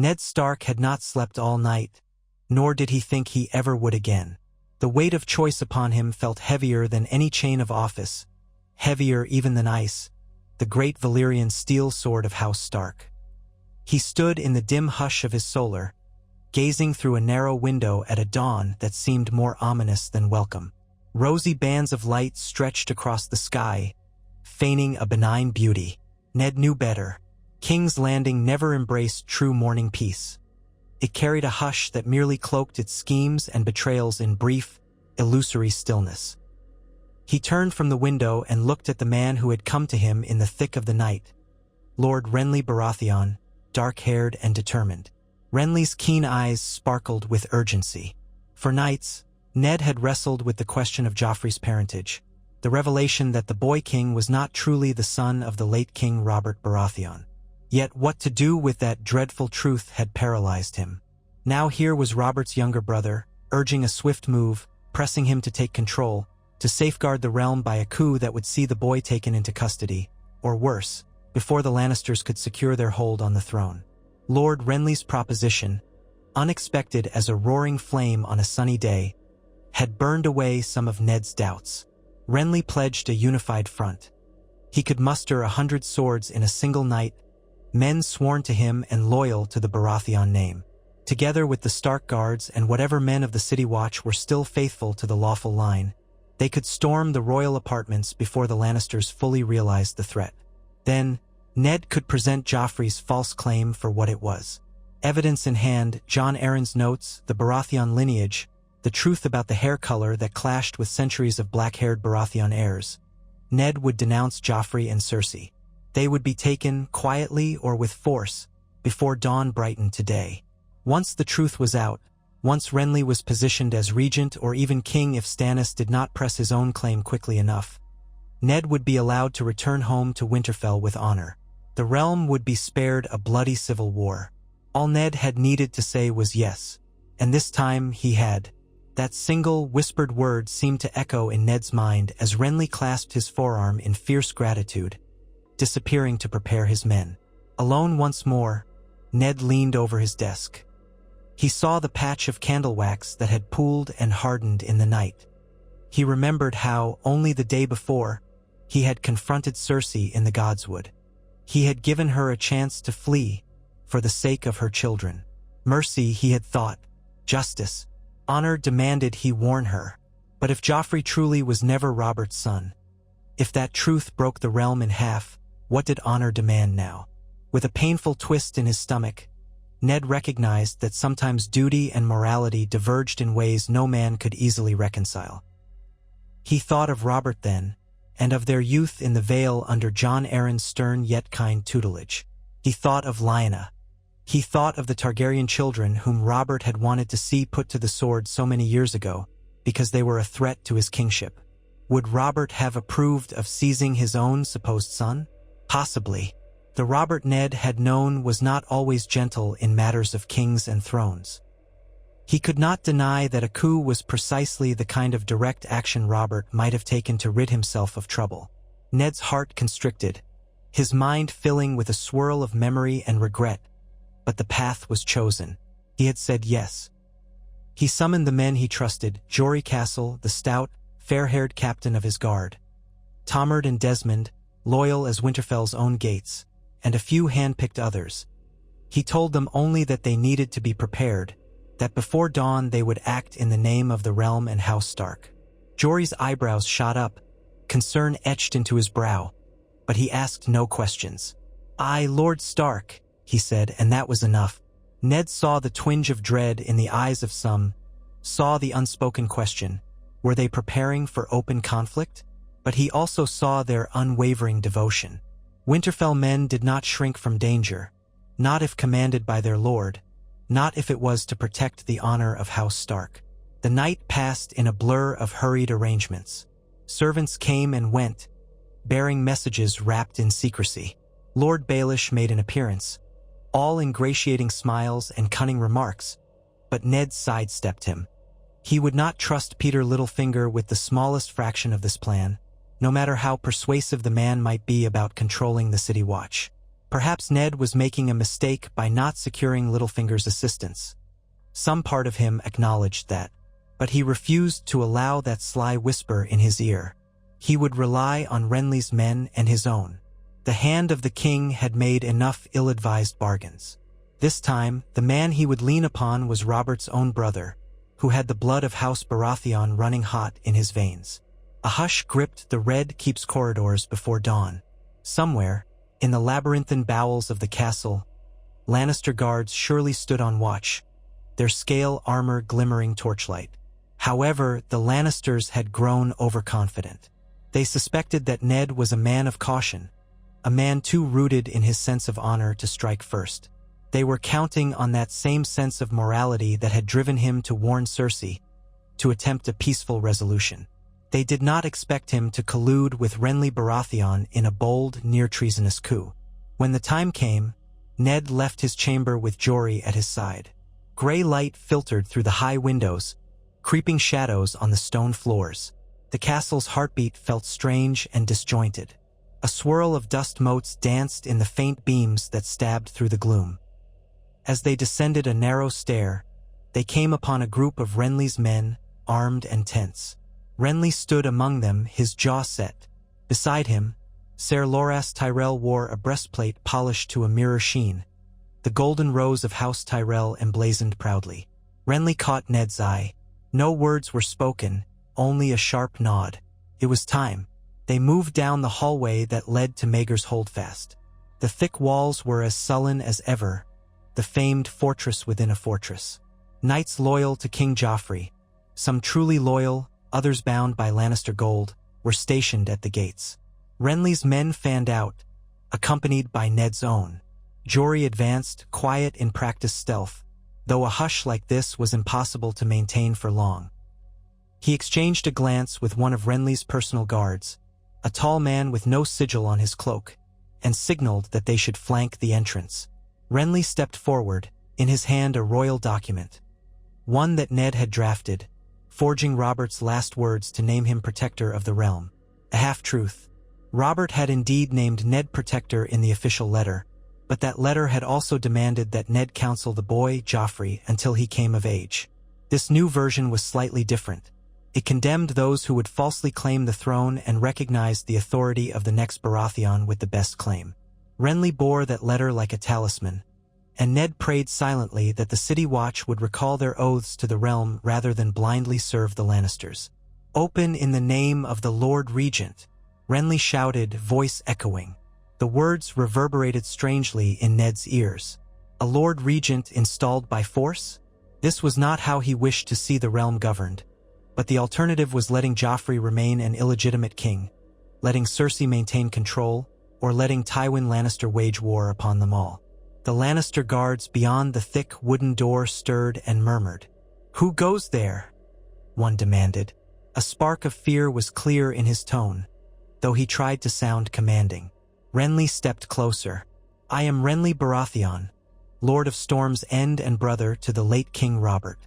Ned Stark had not slept all night, nor did he think he ever would again. The weight of choice upon him felt heavier than any chain of office, heavier even than ice, the great Valyrian steel sword of House Stark. He stood in the dim hush of his solar, gazing through a narrow window at a dawn that seemed more ominous than welcome. Rosy bands of light stretched across the sky, feigning a benign beauty. Ned knew better. King's Landing never embraced true morning peace. It carried a hush that merely cloaked its schemes and betrayals in brief, illusory stillness. He turned from the window and looked at the man who had come to him in the thick of the night. Lord Renly Baratheon, dark-haired and determined. Renly's keen eyes sparkled with urgency. For nights, Ned had wrestled with the question of Joffrey's parentage, the revelation that the boy king was not truly the son of the late King Robert Baratheon. Yet what to do with that dreadful truth had paralyzed him. Now here was Robert's younger brother, urging a swift move, pressing him to take control, to safeguard the realm by a coup that would see the boy taken into custody, or worse, before the Lannisters could secure their hold on the throne. Lord Renly's proposition, unexpected as a roaring flame on a sunny day, had burned away some of Ned's doubts. Renly pledged a unified front. He could muster 100 swords in a single night, men sworn to him and loyal to the Baratheon name. Together with the Stark Guards and whatever men of the City Watch were still faithful to the lawful line, they could storm the royal apartments before the Lannisters fully realized the threat. Then, Ned could present Joffrey's false claim for what it was. Evidence in hand, Jon Arryn's notes, the Baratheon lineage, the truth about the hair color that clashed with centuries of black-haired Baratheon heirs. Ned would denounce Joffrey and Cersei. They would be taken, quietly or with force, before dawn brightened today. Once the truth was out, once Renly was positioned as regent or even king if Stannis did not press his own claim quickly enough, Ned would be allowed to return home to Winterfell with honor. The realm would be spared a bloody civil war. All Ned had needed to say was yes, and this time he had. That single, whispered word seemed to echo in Ned's mind as Renly clasped his forearm in fierce gratitude, disappearing to prepare his men. Alone once more, Ned leaned over his desk. He saw the patch of candle wax that had pooled and hardened in the night. He remembered how, only the day before, he had confronted Cersei in the Godswood. He had given her a chance to flee, for the sake of her children. Mercy, he had thought. Justice. Honor demanded he warn her. But if Joffrey truly was never Robert's son, if that truth broke the realm in half, what did honor demand now? With a painful twist in his stomach, Ned recognized that sometimes duty and morality diverged in ways no man could easily reconcile. He thought of Robert then, and of their youth in the Vale under Jon Arryn's stern yet kind tutelage. He thought of Lyanna. He thought of the Targaryen children whom Robert had wanted to see put to the sword so many years ago, because they were a threat to his kingship. Would Robert have approved of seizing his own supposed son? Possibly. The Robert Ned had known was not always gentle in matters of kings and thrones. He could not deny that a coup was precisely the kind of direct action Robert might have taken to rid himself of trouble. Ned's heart constricted, his mind filling with a swirl of memory and regret, but the path was chosen. He had said yes. He summoned the men he trusted, Jory Castle, the stout, fair-haired captain of his guard, Tomard and Desmond, loyal as Winterfell's own gates, and a few hand-picked others. He told them only that they needed to be prepared, that before dawn they would act in the name of the realm and House Stark. Jory's eyebrows shot up, concern etched into his brow, but he asked no questions. "I, Lord Stark," he said, and that was enough. Ned saw the twinge of dread in the eyes of some, saw the unspoken question, were they preparing for open conflict? But he also saw their unwavering devotion. Winterfell men did not shrink from danger, not if commanded by their lord, not if it was to protect the honor of House Stark. The night passed in a blur of hurried arrangements. Servants came and went, bearing messages wrapped in secrecy. Lord Baelish made an appearance, all ingratiating smiles and cunning remarks, but Ned sidestepped him. He would not trust Peter Littlefinger with the smallest fraction of this plan, no matter how persuasive the man might be about controlling the City Watch. Perhaps Ned was making a mistake by not securing Littlefinger's assistance. Some part of him acknowledged that, but he refused to allow that sly whisper in his ear. He would rely on Renly's men and his own. The hand of the king had made enough ill-advised bargains. This time, the man he would lean upon was Robert's own brother, who had the blood of House Baratheon running hot in his veins. A hush gripped the Red Keep's corridors before dawn. Somewhere, in the labyrinthine bowels of the castle, Lannister guards surely stood on watch, their scale armor glimmering torchlight. However, the Lannisters had grown overconfident. They suspected that Ned was a man of caution, a man too rooted in his sense of honor to strike first. They were counting on that same sense of morality that had driven him to warn Cersei, to attempt a peaceful resolution. They did not expect him to collude with Renly Baratheon in a bold, near-treasonous coup. When the time came, Ned left his chamber with Joffrey at his side. Gray light filtered through the high windows, creeping shadows on the stone floors. The castle's heartbeat felt strange and disjointed. A swirl of dust motes danced in the faint beams that stabbed through the gloom. As they descended a narrow stair, they came upon a group of Renly's men, armed and tense. Renly stood among them, his jaw set. Beside him, Ser Loras Tyrell wore a breastplate polished to a mirror sheen. The golden rose of House Tyrell emblazoned proudly. Renly caught Ned's eye. No words were spoken, only a sharp nod. It was time. They moved down the hallway that led to Maegor's Holdfast. The thick walls were as sullen as ever, the famed fortress within a fortress. Knights loyal to King Joffrey, some truly loyal, others bound by Lannister gold, were stationed at the gates. Renly's men fanned out, accompanied by Ned's own. Joffrey advanced, quiet in practiced stealth, though a hush like this was impossible to maintain for long. He exchanged a glance with one of Renly's personal guards, a tall man with no sigil on his cloak, and signaled that they should flank the entrance. Renly stepped forward, in his hand a royal document, one that Ned had drafted, forging Robert's last words to name him Protector of the Realm. A half-truth. Robert had indeed named Ned Protector in the official letter, but that letter had also demanded that Ned counsel the boy, Joffrey, until he came of age. This new version was slightly different. It condemned those who would falsely claim the throne and recognized the authority of the next Baratheon with the best claim. Renly bore that letter like a talisman, and Ned prayed silently that the City Watch would recall their oaths to the realm rather than blindly serve the Lannisters. "Open in the name of the Lord Regent," Renly shouted, voice echoing. The words reverberated strangely in Ned's ears. A Lord Regent installed by force? This was not how he wished to see the realm governed. But the alternative was letting Joffrey remain an illegitimate king, letting Cersei maintain control, or letting Tywin Lannister wage war upon them all. The Lannister guards beyond the thick wooden door stirred and murmured. "Who goes there?" one demanded. A spark of fear was clear in his tone, though he tried to sound commanding. Renly stepped closer. "I am Renly Baratheon, Lord of Storm's End and brother to the late King Robert.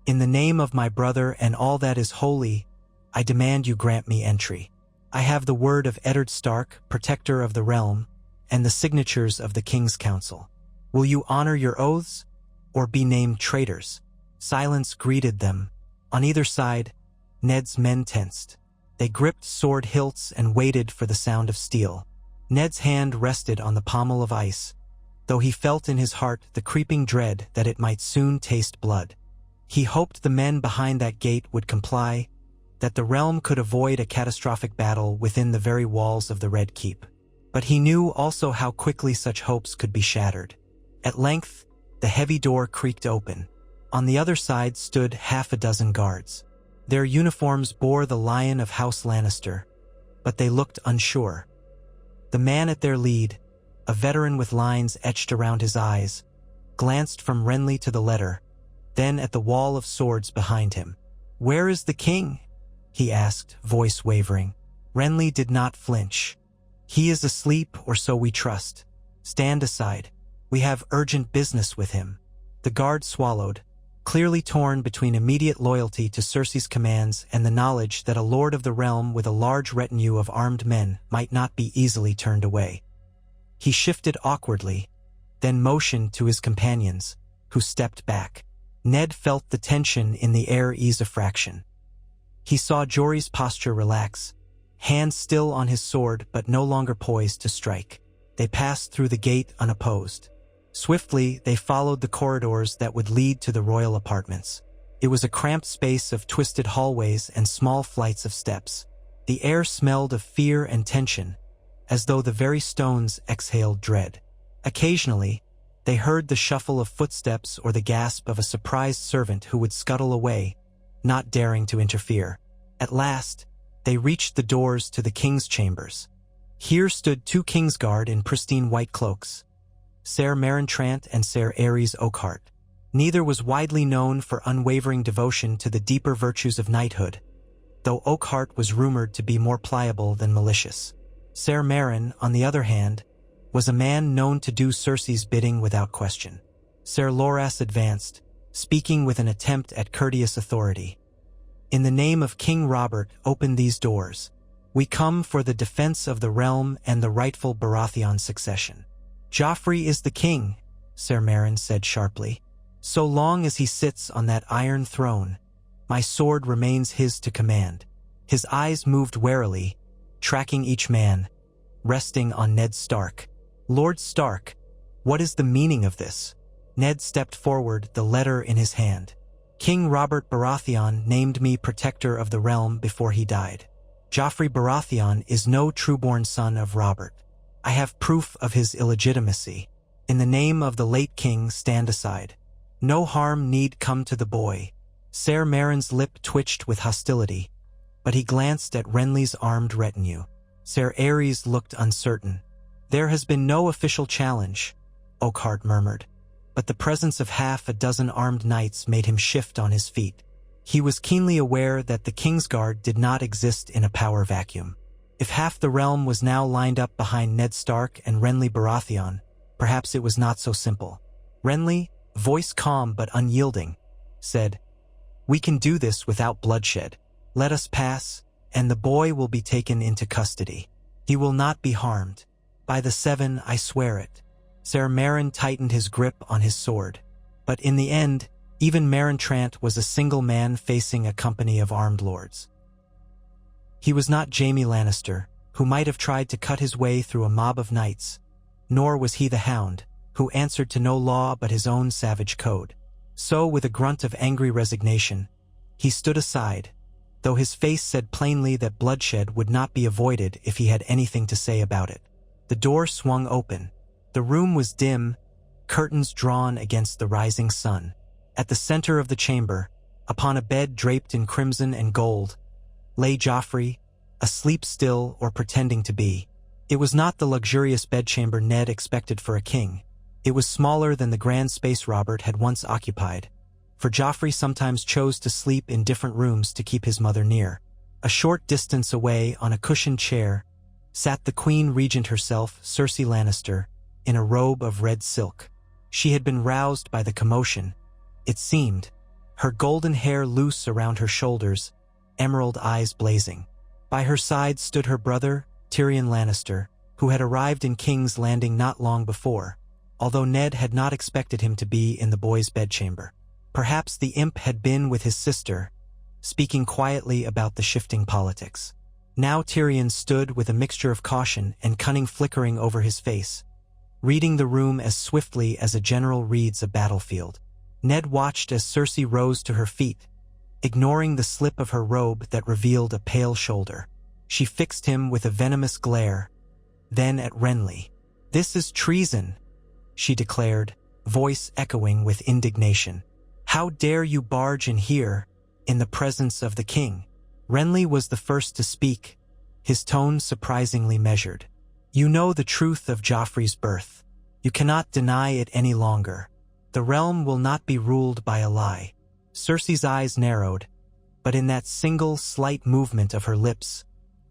In the name of my brother and all that is holy, I demand you grant me entry. I have the word of Eddard Stark, Protector of the Realm, and the signatures of the King's Council. Will you honor your oaths, or be named traitors?" Silence greeted them. On either side, Ned's men tensed. They gripped sword hilts and waited for the sound of steel. Ned's hand rested on the pommel of ice, though he felt in his heart the creeping dread that it might soon taste blood. He hoped the men behind that gate would comply, that the realm could avoid a catastrophic battle within the very walls of the Red Keep. But he knew also how quickly such hopes could be shattered. At length, the heavy door creaked open. On the other side stood half a dozen guards. Their uniforms bore the Lion of House Lannister, but they looked unsure. The man at their lead, a veteran with lines etched around his eyes, glanced from Renly to the letter, then at the wall of swords behind him. "Where is the king?" he asked, voice wavering. Renly did not flinch. "He is asleep, or so we trust. Stand aside. We have urgent business with him." The guard swallowed, clearly torn between immediate loyalty to Cersei's commands and the knowledge that a lord of the realm with a large retinue of armed men might not be easily turned away. He shifted awkwardly, then motioned to his companions, who stepped back. Ned felt the tension in the air ease a fraction. He saw Joffrey's posture relax, hand still on his sword but no longer poised to strike. They passed through the gate unopposed. Swiftly, they followed the corridors that would lead to the royal apartments. It was a cramped space of twisted hallways and small flights of steps. The air smelled of fear and tension, as though the very stones exhaled dread. Occasionally, they heard the shuffle of footsteps or the gasp of a surprised servant who would scuttle away, not daring to interfere. At last, they reached the doors to the king's chambers. Here stood two Kingsguard in pristine white cloaks, Ser Marentrant and Ser Ares Oakhart. Neither was widely known for unwavering devotion to the deeper virtues of knighthood, though Oakhart was rumored to be more pliable than malicious. Ser Maren, on the other hand, was a man known to do Cersei's bidding without question. Ser Loras advanced, speaking with an attempt at courteous authority. In the name of King Robert, open these doors. We come for the defense of the realm and the rightful Baratheon succession. Joffrey is the king, Ser Maren said sharply. So long as he sits on that iron throne, my sword remains his to command. His eyes moved warily, tracking each man, resting on Ned Stark. Lord Stark, what is the meaning of this? Ned stepped forward, the letter in his hand. King Robert Baratheon named me protector of the realm before he died. Joffrey Baratheon is no trueborn son of Robert. I have proof of his illegitimacy. In the name of the late king, stand aside. No harm need come to the boy. Ser Maren's lip twitched with hostility, but he glanced at Renly's armed retinue. Ser Ares looked uncertain. There has been no official challenge, Oakhart murmured, but the presence of half a dozen armed knights made him shift on his feet. He was keenly aware that the Kingsguard did not exist in a power vacuum. If half the realm was now lined up behind Ned Stark and Renly Baratheon, perhaps it was not so simple. Renly, voice calm but unyielding, said, "We can do this without bloodshed. Let us pass, and the boy will be taken into custody. He will not be harmed. By the Seven, I swear it." Ser Maren tightened his grip on his sword. But in the end, even Marentrant was a single man facing a company of armed lords. He was not Jaime Lannister, who might have tried to cut his way through a mob of knights, nor was he the Hound, who answered to no law but his own savage code. So, with a grunt of angry resignation, he stood aside, though his face said plainly that bloodshed would not be avoided if he had anything to say about it. The door swung open. The room was dim, curtains drawn against the rising sun. At the center of the chamber, upon a bed draped in crimson and gold, lay Joffrey, asleep still or pretending to be. It was not the luxurious bedchamber Ned expected for a king. It was smaller than the grand space Robert had once occupied, for Joffrey sometimes chose to sleep in different rooms to keep his mother near. A short distance away, on a cushioned chair, sat the Queen Regent herself, Cersei Lannister, in a robe of red silk. She had been roused by the commotion, it seemed, her golden hair loose around her shoulders, emerald eyes blazing. By her side stood her brother, Tyrion Lannister, who had arrived in King's Landing not long before, although Ned had not expected him to be in the boy's bedchamber. Perhaps the imp had been with his sister, speaking quietly about the shifting politics. Now Tyrion stood with a mixture of caution and cunning flickering over his face, reading the room as swiftly as a general reads a battlefield. Ned watched as Cersei rose to her feet, ignoring the slip of her robe that revealed a pale shoulder. She fixed him with a venomous glare, then at Renly. "This is treason," she declared, voice echoing with indignation. "How dare you barge in here, in the presence of the king?" Renly was the first to speak, his tone surprisingly measured. "You know the truth of Joffrey's birth. You cannot deny it any longer. The realm will not be ruled by a lie." Cersei's eyes narrowed, but in that single slight movement of her lips,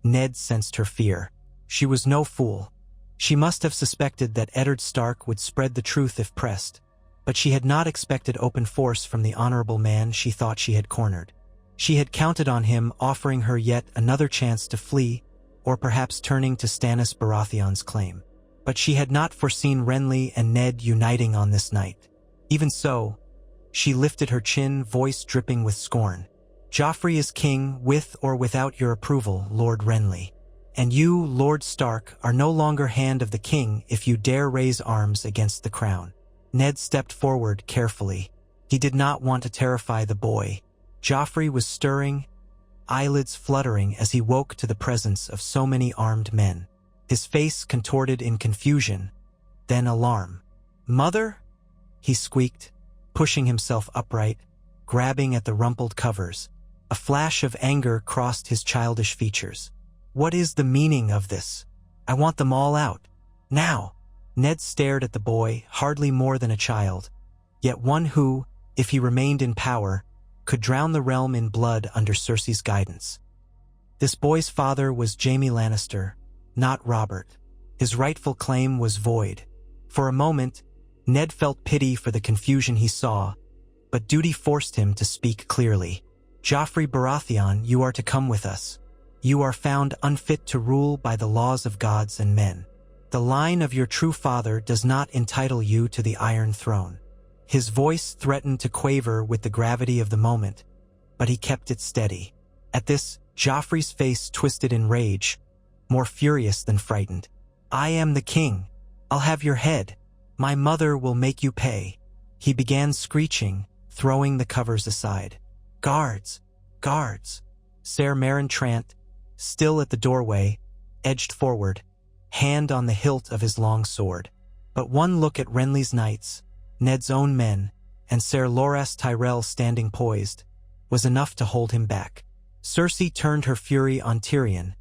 Ned sensed her fear. She was no fool. She must have suspected that Eddard Stark would spread the truth if pressed, but she had not expected open force from the honorable man she thought she had cornered. She had counted on him offering her yet another chance to flee, or perhaps turning to Stannis Baratheon's claim. But she had not foreseen Renly and Ned uniting on this night. Even so, she lifted her chin, voice dripping with scorn. "Joffrey is king with or without your approval, Lord Renly. And you, Lord Stark, are no longer hand of the king if you dare raise arms against the crown." Ned stepped forward carefully. He did not want to terrify the boy. Joffrey was stirring, eyelids fluttering as he woke to the presence of so many armed men. His face contorted in confusion, then alarm. "Mother?" he squeaked, pushing himself upright, grabbing at the rumpled covers. A flash of anger crossed his childish features. "What is the meaning of this? I want them all out. Now!" Ned stared at the boy, hardly more than a child, yet one who, if he remained in power, could drown the realm in blood under Cersei's guidance. This boy's father was Jaime Lannister, not Robert. His rightful claim was void. For a moment, Ned felt pity for the confusion he saw, but duty forced him to speak clearly. "Joffrey Baratheon, you are to come with us. You are found unfit to rule by the laws of gods and men. The line of your true father does not entitle you to the Iron Throne." His voice threatened to quaver with the gravity of the moment, but he kept it steady. At this, Joffrey's face twisted in rage, more furious than frightened. "I am the king. I'll have your head. My mother will make you pay." He began screeching, throwing the covers aside. "Guards! Guards!" Ser Meryn Trant, still at the doorway, edged forward, hand on the hilt of his long sword. But one look at Renly's knights, Ned's own men, and Ser Loras Tyrell standing poised, was enough to hold him back. Cersei turned her fury on Tyrion,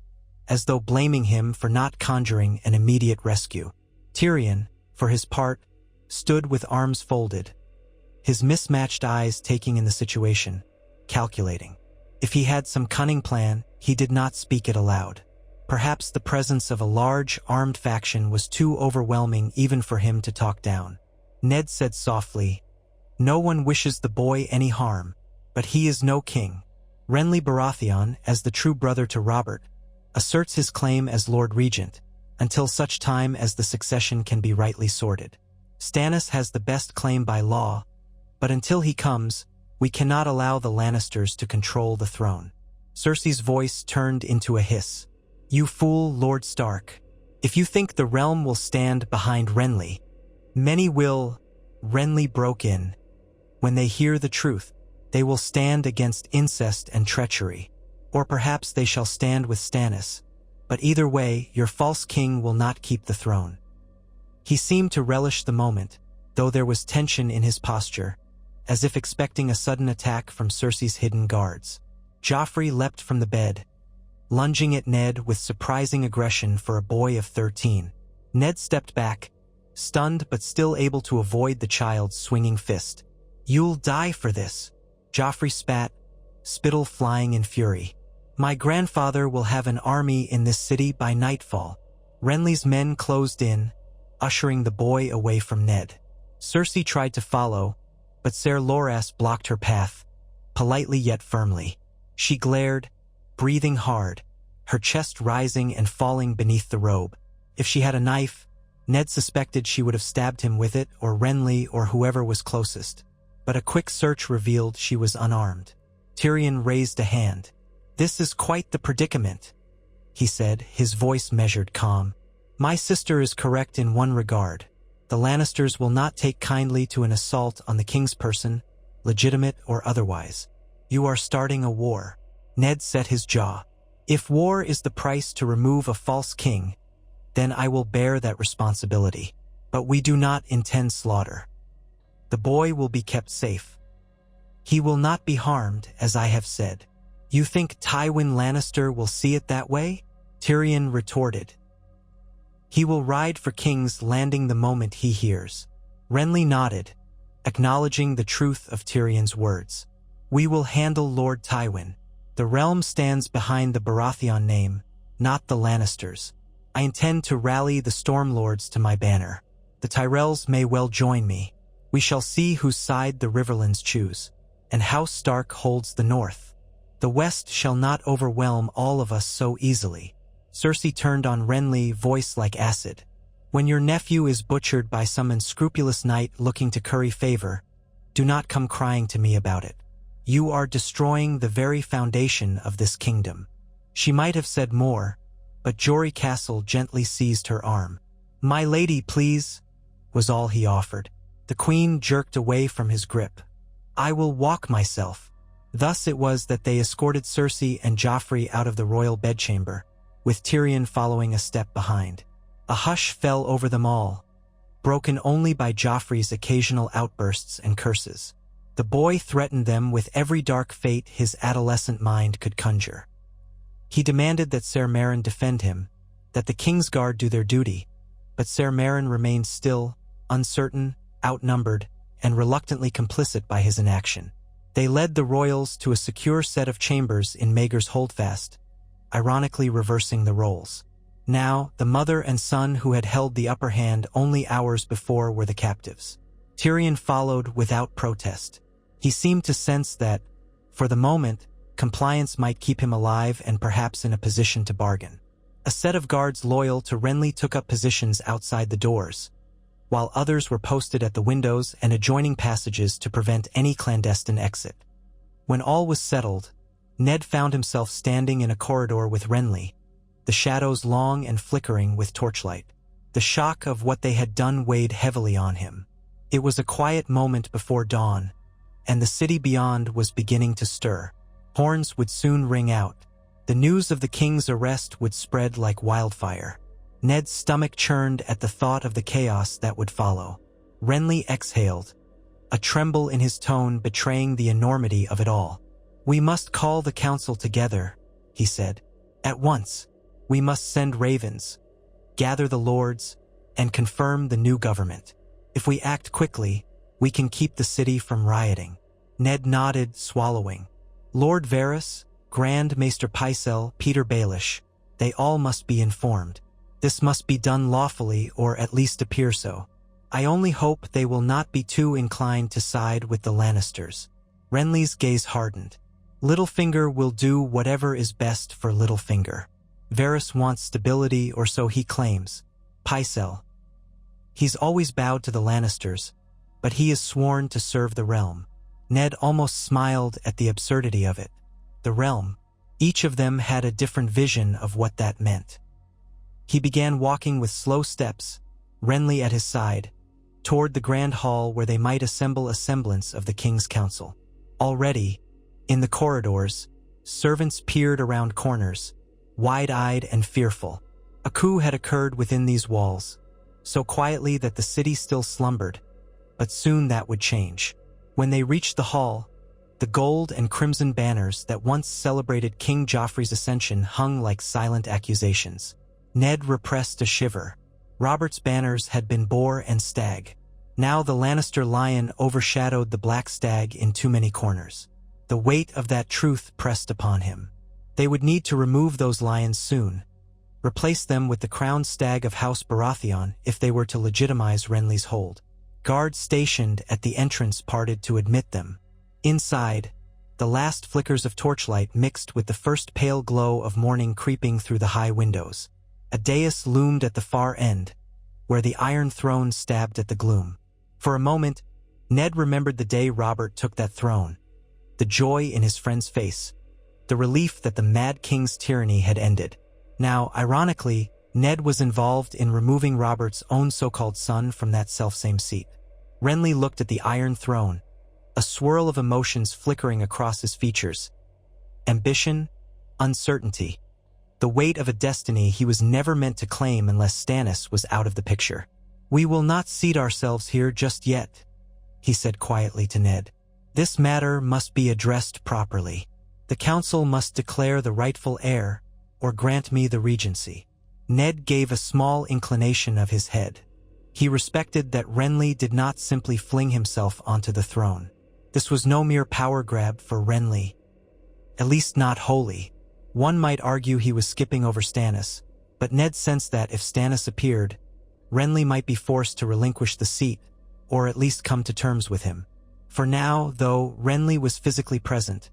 as though blaming him for not conjuring an immediate rescue. Tyrion, for his part, stood with arms folded, his mismatched eyes taking in the situation, calculating. If he had some cunning plan, he did not speak it aloud. Perhaps the presence of a large, armed faction was too overwhelming even for him to talk down. Ned said softly, "No one wishes the boy any harm, but he is no king. Renly Baratheon, as the true brother to Robert, asserts his claim as Lord Regent, until such time as the succession can be rightly sorted. Stannis has the best claim by law, but until he comes, we cannot allow the Lannisters to control the throne." Cersei's voice turned into a hiss. "You fool, Lord Stark. If you think the realm will stand behind Renly, many will." Renly broke in. "When they hear the truth, they will stand against incest and treachery. Or perhaps they shall stand with Stannis. But either way, your false king will not keep the throne." He seemed to relish the moment, though there was tension in his posture, as if expecting a sudden attack from Cersei's hidden guards. Joffrey leapt from the bed, lunging at Ned with surprising aggression for a boy of 13. Ned stepped back, stunned but still able to avoid the child's swinging fist. "You'll die for this." Joffrey spat, spittle flying in fury. "My grandfather will have an army in this city by nightfall." Renly's men closed in, ushering the boy away from Ned. Cersei tried to follow, but Ser Loras blocked her path, politely yet firmly. She glared, breathing hard, her chest rising and falling beneath the robe. If she had a knife, Ned suspected she would have stabbed him with it, or Renly, or whoever was closest. But a quick search revealed she was unarmed. Tyrion raised a hand. "This is quite the predicament," he said, his voice measured calm. "My sister is correct in one regard. The Lannisters will not take kindly to an assault on the king's person, legitimate or otherwise. You are starting a war." Ned set his jaw. "If war is the price to remove a false king, then I will bear that responsibility. But we do not intend slaughter. The boy will be kept safe. He will not be harmed, as I have said." "You think Tywin Lannister will see it that way?" Tyrion retorted. "He will ride for King's Landing the moment he hears." Renly nodded, acknowledging the truth of Tyrion's words. "We will handle Lord Tywin. The realm stands behind the Baratheon name, not the Lannisters. I intend to rally the Stormlords to my banner. The Tyrells may well join me. We shall see whose side the Riverlands choose, and House Stark holds the north. The West shall not overwhelm all of us so easily." Cersei turned on Renly, voice like acid. When your nephew is butchered by some unscrupulous knight looking to curry favor, do not come crying to me about it. You are destroying the very foundation of this kingdom." She might have said more, but Jory Castle gently seized her arm. "My lady, please," was all he offered. The queen jerked away from his grip. "I will walk myself." Thus it was that they escorted Cersei and Joffrey out of the royal bedchamber, with Tyrion following a step behind. A hush fell over them all, broken only by Joffrey's occasional outbursts and curses. The boy threatened them with every dark fate his adolescent mind could conjure. He demanded that Ser Meryn defend him, that the Kingsguard do their duty, but Ser Meryn remained still, uncertain, outnumbered, and reluctantly complicit by his inaction. They led the royals to a secure set of chambers in Maegor's Holdfast, ironically reversing the roles. Now, the mother and son who had held the upper hand only hours before were the captives. Tyrion followed without protest. He seemed to sense that, for the moment, compliance might keep him alive and perhaps in a position to bargain. A set of guards loyal to Renly took up positions outside the doors, while others were posted at the windows and adjoining passages to prevent any clandestine exit. When all was settled, Ned found himself standing in a corridor with Renly, the shadows long and flickering with torchlight. The shock of what they had done weighed heavily on him. It was a quiet moment before dawn, and the city beyond was beginning to stir. Horns would soon ring out. The news of the king's arrest would spread like wildfire. Ned's stomach churned at the thought of the chaos that would follow. Renly exhaled, a tremble in his tone betraying the enormity of it all. "We must call the council together," he said. "At once. We must send ravens, gather the lords, and confirm the new government. If we act quickly, we can keep the city from rioting." Ned nodded, swallowing. Lord Varys, Grand Maester Pycelle, Peter Baelish, they all must be informed. This must be done lawfully, or at least appear so. I only hope they will not be too inclined to side with the Lannisters. Renly's gaze hardened. Littlefinger will do whatever is best for Littlefinger. Varys wants stability, or so he claims. Pycelle. He's always bowed to the Lannisters, but he is sworn to serve the realm. Ned almost smiled at the absurdity of it. The realm. Each of them had a different vision of what that meant. He began walking with slow steps, Renly at his side, toward the grand hall where they might assemble a semblance of the king's council. Already, in the corridors, servants peered around corners, wide-eyed and fearful. A coup had occurred within these walls, so quietly that the city still slumbered, but soon that would change. When they reached the hall, the gold and crimson banners that once celebrated King Joffrey's ascension hung like silent accusations. Ned repressed a shiver. Robert's banners had been boar and stag. Now the Lannister lion overshadowed the black stag in too many corners. The weight of that truth pressed upon him. They would need to remove those lions soon, replace them with the crowned stag of House Baratheon if they were to legitimize Renly's hold. Guards stationed at the entrance parted to admit them. Inside, the last flickers of torchlight mixed with the first pale glow of morning creeping through the high windows. A dais loomed at the far end, where the Iron Throne stabbed at the gloom. For a moment, Ned remembered the day Robert took that throne, the joy in his friend's face, the relief that the Mad King's tyranny had ended. Now, ironically, Ned was involved in removing Robert's own so-called son from that selfsame seat. Renly looked at the Iron Throne, a swirl of emotions flickering across his features. Ambition, uncertainty, the weight of a destiny he was never meant to claim unless Stannis was out of the picture. "We will not seat ourselves here just yet," he said quietly to Ned. "This matter must be addressed properly. The council must declare the rightful heir, or grant me the regency." Ned gave a small inclination of his head. He respected that Renly did not simply fling himself onto the throne. This was no mere power grab for Renly, at least not wholly. One might argue he was skipping over Stannis, but Ned sensed that if Stannis appeared, Renly might be forced to relinquish the seat, or at least come to terms with him. For now, though, Renly was physically present,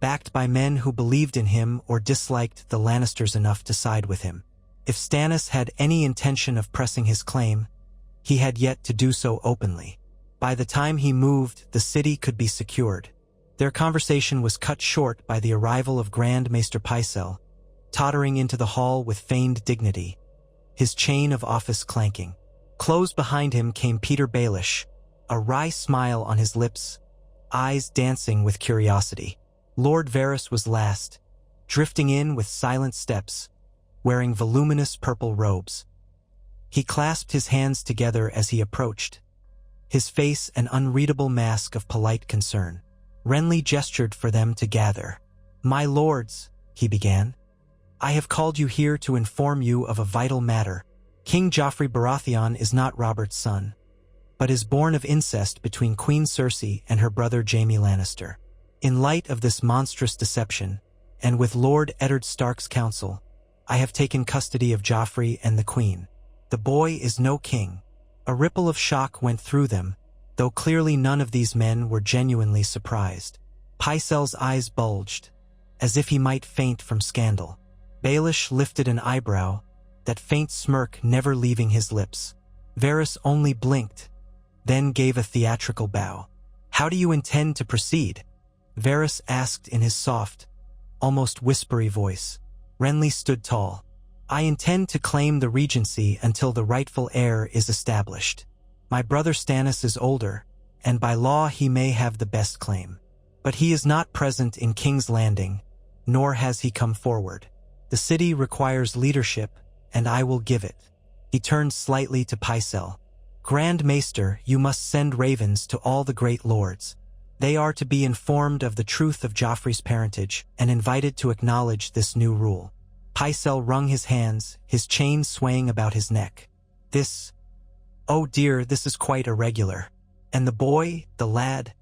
backed by men who believed in him or disliked the Lannisters enough to side with him. If Stannis had any intention of pressing his claim, he had yet to do so openly. By the time he moved, the city could be secured. Their conversation was cut short by the arrival of Grand Maester Pycelle, tottering into the hall with feigned dignity, his chain of office clanking. Close behind him came Peter Baelish, a wry smile on his lips, eyes dancing with curiosity. Lord Varys was last, drifting in with silent steps, wearing voluminous purple robes. He clasped his hands together as he approached, his face an unreadable mask of polite concern. Renly gestured for them to gather. "My lords," he began, "I have called you here to inform you of a vital matter. King Joffrey Baratheon is not Robert's son, but is born of incest between Queen Cersei and her brother Jaime Lannister. In light of this monstrous deception, and with Lord Eddard Stark's counsel, I have taken custody of Joffrey and the Queen. The boy is no king." A ripple of shock went through them, though clearly none of these men were genuinely surprised. Pycelle's eyes bulged, as if he might faint from scandal. Baelish lifted an eyebrow, that faint smirk never leaving his lips. Varys only blinked, then gave a theatrical bow. "How do you intend to proceed?" Varys asked in his soft, almost whispery voice. Renly stood tall. "I intend to claim the regency until the rightful heir is established. My brother Stannis is older, and by law he may have the best claim. But he is not present in King's Landing, nor has he come forward. The city requires leadership, and I will give it." He turned slightly to Pycelle. "Grand Maester, you must send ravens to all the great lords. They are to be informed of the truth of Joffrey's parentage and invited to acknowledge this new rule." Pycelle wrung his hands, his chain swaying about his neck. "Oh dear, this is quite irregular. And the boy, the lad,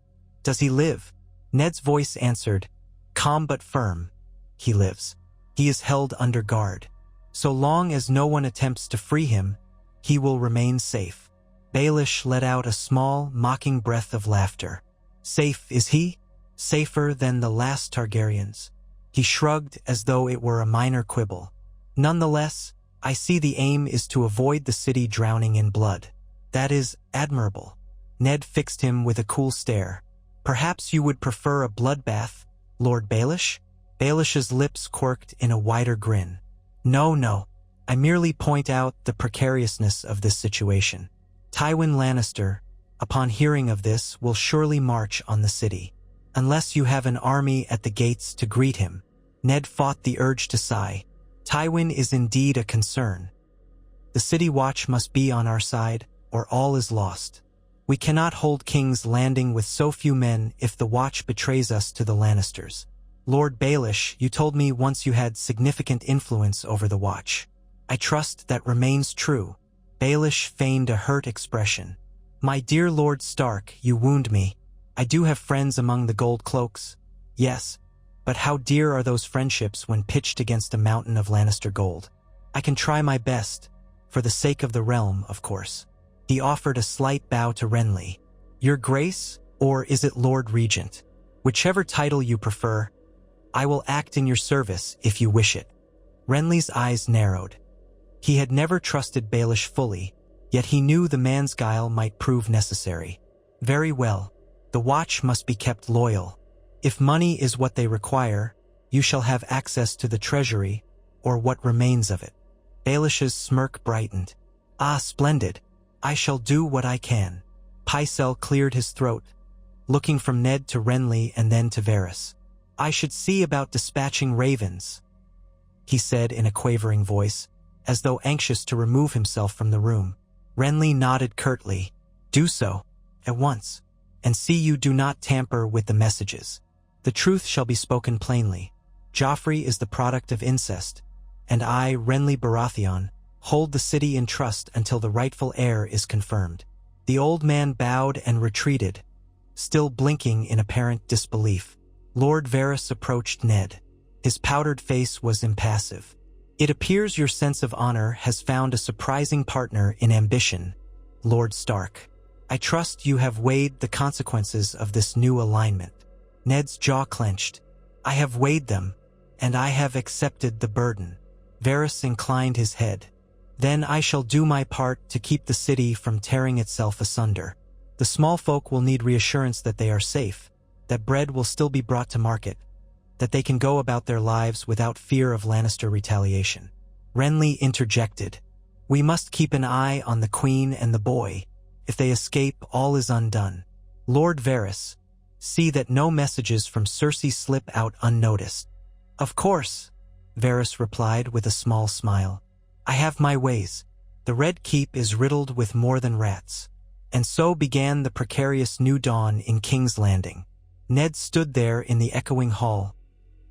does he live?" Ned's voice answered, calm but firm. "He lives. He is held under guard. So long as no one attempts to free him, he will remain safe." Baelish let out a small, mocking breath of laughter. "Safe, is he? Safer than the last Targaryens?" He shrugged as though it were a minor quibble. "Nonetheless, I see the aim is to avoid the city drowning in blood. That is admirable." Ned fixed him with a cool stare. "Perhaps you would prefer a bloodbath, Lord Baelish?" Baelish's lips quirked in a wider grin. No. I merely point out the precariousness of this situation. Tywin Lannister, upon hearing of this, will surely march on the city. Unless you have an army at the gates to greet him." Ned fought the urge to sigh. Tywin is indeed a concern. The city watch must be on our side, or all is lost. We cannot hold King's Landing with so few men if the watch betrays us to the Lannisters. Lord Baelish, you told me once you had significant influence over the watch. I trust that remains true." Baelish feigned a hurt expression. "My dear Lord Stark, you wound me. I do have friends among the gold cloaks. Yes, but how dear are those friendships when pitched against a mountain of Lannister gold? I can try my best, for the sake of the realm, of course." He offered a slight bow to Renly. "Your Grace, or is it Lord Regent? Whichever title you prefer, I will act in your service if you wish it." Renly's eyes narrowed. He had never trusted Baelish fully, yet he knew the man's guile might prove necessary. "Very well. The watch must be kept loyal. If money is what they require, you shall have access to the treasury, or what remains of it." Baelish's smirk brightened. "Ah, splendid. I shall do what I can." Pycelle cleared his throat, looking from Ned to Renly and then to Varys. "I should see about dispatching ravens," he said in a quavering voice, as though anxious to remove himself from the room. Renly nodded curtly. "Do so, at once, and see you do not tamper with the messages. The truth shall be spoken plainly. Joffrey is the product of incest, and I, Renly Baratheon, hold the city in trust until the rightful heir is confirmed." The old man bowed and retreated, still blinking in apparent disbelief. Lord Varys approached Ned. His powdered face was impassive. "It appears your sense of honor has found a surprising partner in ambition, Lord Stark. I trust you have weighed the consequences of this new alignment." Ned's jaw clenched. "I have weighed them, and I have accepted the burden." Varys inclined his head. Then I shall do my part to keep the city from tearing itself asunder. The small folk will need reassurance that they are safe, that bread will still be brought to market, that they can go about their lives without fear of Lannister retaliation. Renly interjected. We must keep an eye on the queen and the boy. If they escape, all is undone. Lord Varys, see that no messages from Cersei slip out unnoticed. Of course, Varys replied with a small smile. I have my ways. The Red Keep is riddled with more than rats. And so began the precarious new dawn in King's Landing. Ned stood there in the echoing hall,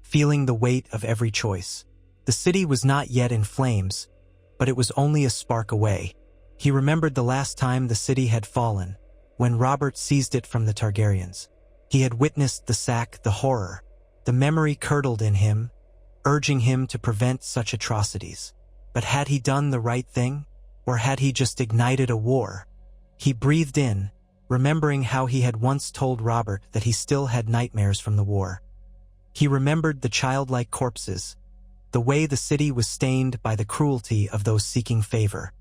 feeling the weight of every choice. The city was not yet in flames, but it was only a spark away. He remembered the last time the city had fallen, when Robert seized it from the Targaryens. He had witnessed the sack, the horror. The memory curdled in him, urging him to prevent such atrocities. But had he done the right thing? Or had he just ignited a war? He breathed in, remembering how he had once told Robert that he still had nightmares from the war. He remembered the childlike corpses, the way the city was stained by the cruelty of those seeking favor.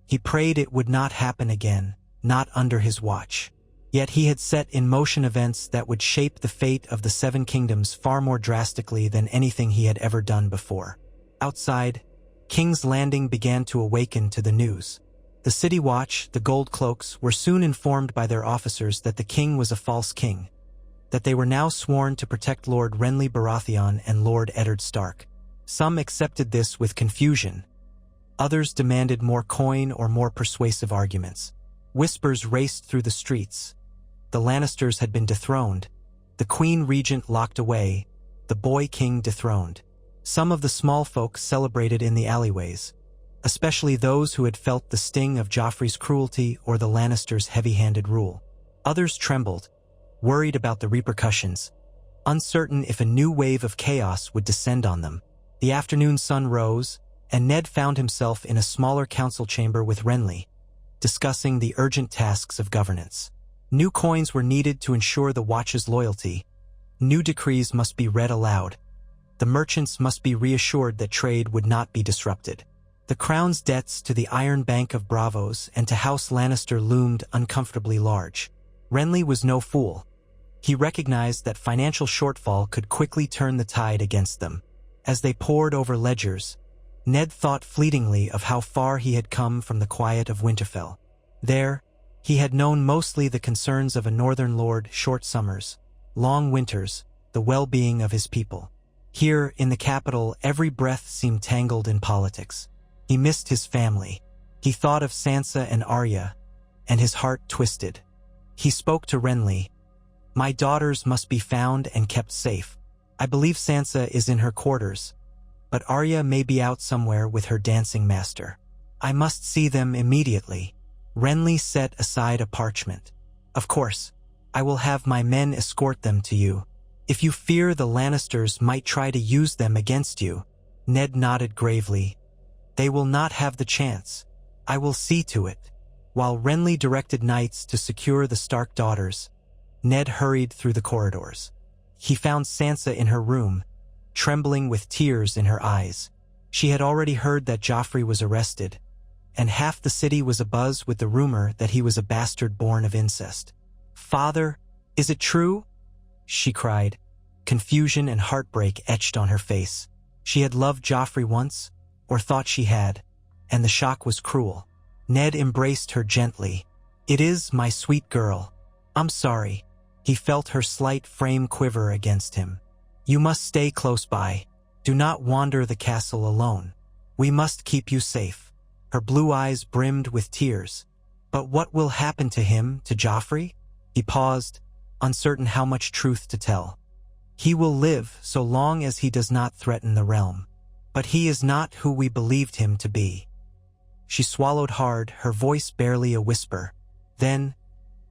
He prayed it would not happen again, not under his watch. Yet he had set in motion events that would shape the fate of the Seven Kingdoms far more drastically than anything he had ever done before. Outside, King's Landing began to awaken to the news. The City Watch, the Gold Cloaks, were soon informed by their officers that the king was a false king, that they were now sworn to protect Lord Renly Baratheon and Lord Eddard Stark. Some accepted this with confusion. Others demanded more coin or more persuasive arguments. Whispers raced through the streets. The Lannisters had been dethroned, the Queen Regent locked away, the boy king dethroned. Some of the small folk celebrated in the alleyways, especially those who had felt the sting of Joffrey's cruelty or the Lannisters' heavy-handed rule. Others trembled, worried about the repercussions, uncertain if a new wave of chaos would descend on them. The afternoon sun rose, and Ned found himself in a smaller council chamber with Renly, discussing the urgent tasks of governance. New coins were needed to ensure the Watch's loyalty. New decrees must be read aloud. The merchants must be reassured that trade would not be disrupted. The crown's debts to the Iron Bank of Bravos and to House Lannister loomed uncomfortably large. Renly was no fool. He recognized that financial shortfall could quickly turn the tide against them. As they pored over ledgers, Ned thought fleetingly of how far he had come from the quiet of Winterfell. There, he had known mostly the concerns of a northern lord, short summers, long winters, the well-being of his people. Here, in the capital, every breath seemed tangled in politics. He missed his family. He thought of Sansa and Arya, and his heart twisted. He spoke to Renly. My daughters must be found and kept safe. I believe Sansa is in her quarters, but Arya may be out somewhere with her dancing master. I must see them immediately. Renly set aside a parchment. Of course, I will have my men escort them to you. If you fear the Lannisters might try to use them against you, Ned nodded gravely. They will not have the chance. I will see to it. While Renly directed knights to secure the Stark daughters, Ned hurried through the corridors. He found Sansa in her room, trembling with tears in her eyes. She had already heard that Joffrey was arrested, and half the city was abuzz with the rumor that he was a bastard born of incest. Father, is it true? She cried. Confusion and heartbreak etched on her face. She had loved Joffrey once, or thought she had, and the shock was cruel. Ned embraced her gently. It is, my sweet girl. I'm sorry. He felt her slight frame quiver against him. You must stay close by. Do not wander the castle alone. We must keep you safe. Her blue eyes brimmed with tears. But what will happen to him, to Joffrey? He paused, uncertain how much truth to tell. He will live so long as he does not threaten the realm. But he is not who we believed him to be. She swallowed hard, her voice barely a whisper. Then,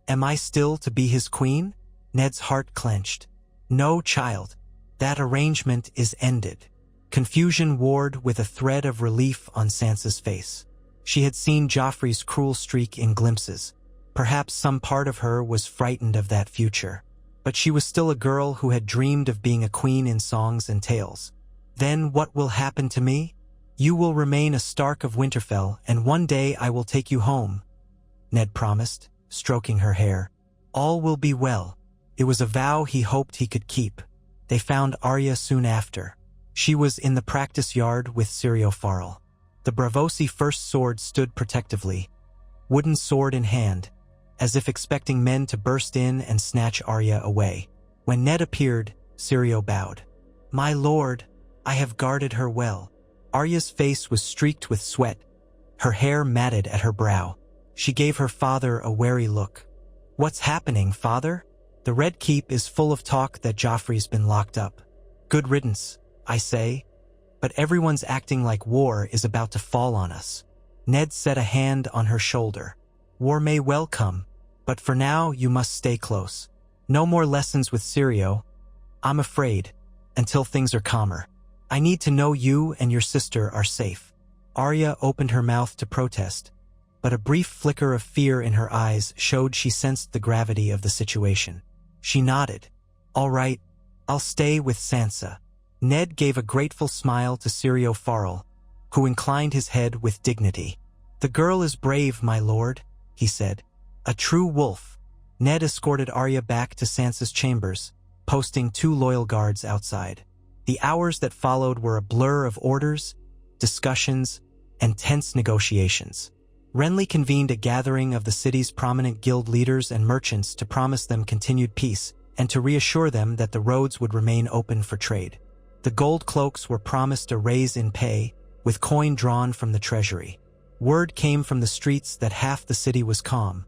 am I still to be his queen? Ned's heart clenched. No, child. That arrangement is ended. Confusion warred with a thread of relief on Sansa's face. She had seen Joffrey's cruel streak in glimpses. Perhaps some part of her was frightened of that future. But she was still a girl who had dreamed of being a queen in songs and tales. Then what will happen to me? You will remain a Stark of Winterfell, and one day I will take you home, Ned promised, stroking her hair. All will be well. It was a vow he hoped he could keep. They found Arya soon after. She was in the practice yard with Syrio Farrell. The Braavosi first sword stood protectively, wooden sword in hand, as if expecting men to burst in and snatch Arya away. When Ned appeared, Syrio bowed. My lord, I have guarded her well. Arya's face was streaked with sweat, her hair matted at her brow. She gave her father a wary look. What's happening, father? The Red Keep is full of talk that Joffrey's been locked up. Good riddance, I say, but everyone's acting like war is about to fall on us. Ned set a hand on her shoulder. War may well come, but for now you must stay close. No more lessons with Syrio, I'm afraid, until things are calmer. I need to know you and your sister are safe. Arya opened her mouth to protest, but a brief flicker of fear in her eyes showed she sensed the gravity of the situation. She nodded. All right, I'll stay with Sansa. Ned gave a grateful smile to Syrio Farrell, who inclined his head with dignity. The girl is brave, my lord, he said. A true wolf. Ned escorted Arya back to Sansa's chambers, posting 2 loyal guards outside. The hours that followed were a blur of orders, discussions, and tense negotiations. Renly convened a gathering of the city's prominent guild leaders and merchants to promise them continued peace and to reassure them that the roads would remain open for trade. The gold cloaks were promised a raise in pay, with coin drawn from the treasury. Word came from the streets that half the city was calm,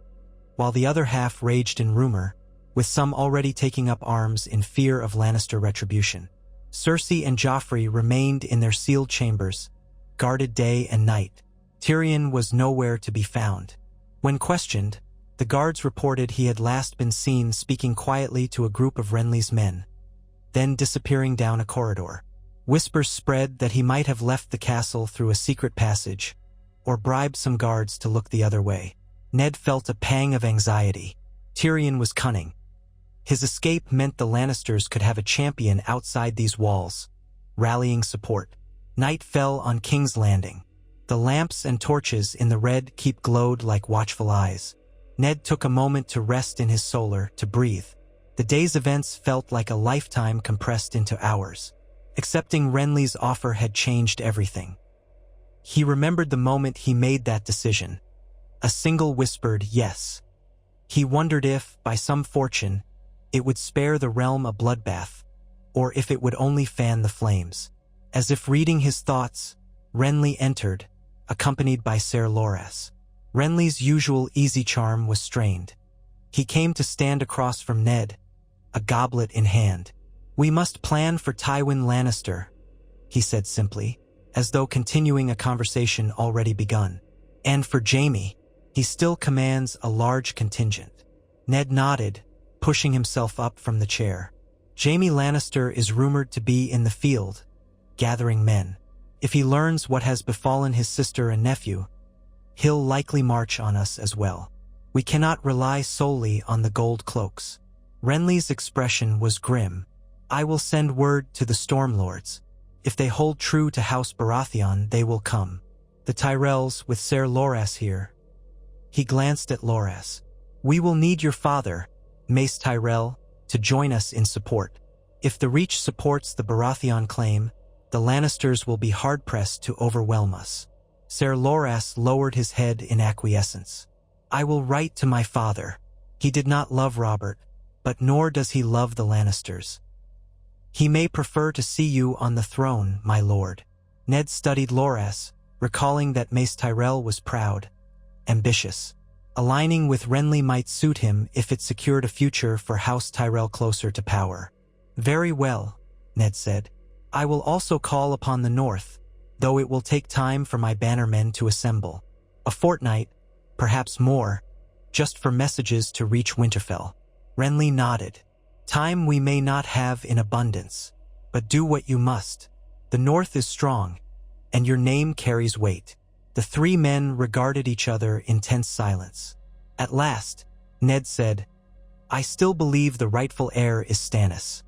while the other half raged in rumor, with some already taking up arms in fear of Lannister retribution. Cersei and Joffrey remained in their sealed chambers, guarded day and night. Tyrion was nowhere to be found. When questioned, the guards reported he had last been seen speaking quietly to a group of Renly's men, then disappearing down a corridor. Whispers spread that he might have left the castle through a secret passage, or bribed some guards to look the other way. Ned felt a pang of anxiety. Tyrion was cunning. His escape meant the Lannisters could have a champion outside these walls, rallying support. Night fell on King's Landing. The lamps and torches in the Red Keep glowed like watchful eyes. Ned took a moment to rest in his solar, to breathe. The day's events felt like a lifetime compressed into hours. Accepting Renly's offer had changed everything. He remembered the moment he made that decision. A single whispered yes. He wondered if, by some fortune, it would spare the realm a bloodbath, or if it would only fan the flames. As if reading his thoughts, Renly entered, accompanied by Ser Loras. Renly's usual easy charm was strained. He came to stand across from Ned, a goblet in hand. We must plan for Tywin Lannister, he said simply, as though continuing a conversation already begun. And for Jaime, he still commands a large contingent. Ned nodded, pushing himself up from the chair. Jaime Lannister is rumored to be in the field, gathering men. If he learns what has befallen his sister and nephew, he'll likely march on us as well. We cannot rely solely on the gold cloaks. Renly's expression was grim. I will send word to the Stormlords. If they hold true to House Baratheon, they will come. The Tyrells with Ser Loras here. He glanced at Loras. We will need your father, Mace Tyrell, to join us in support. If the Reach supports the Baratheon claim, the Lannisters will be hard-pressed to overwhelm us. Ser Loras lowered his head in acquiescence. I will write to my father. He did not love Robert, but nor does he love the Lannisters. He may prefer to see you on the throne, my lord. Ned studied Loras, recalling that Mace Tyrell was proud, ambitious. Aligning with Renly might suit him if it secured a future for House Tyrell closer to power. Very well, Ned said. I will also call upon the North, though it will take time for my bannermen to assemble. A fortnight, perhaps more, just for messages to reach Winterfell. Renly nodded. Time we may not have in abundance, but do what you must. The North is strong, and your name carries weight. The 3 men regarded each other in tense silence. At last, Ned said, I still believe the rightful heir is Stannis.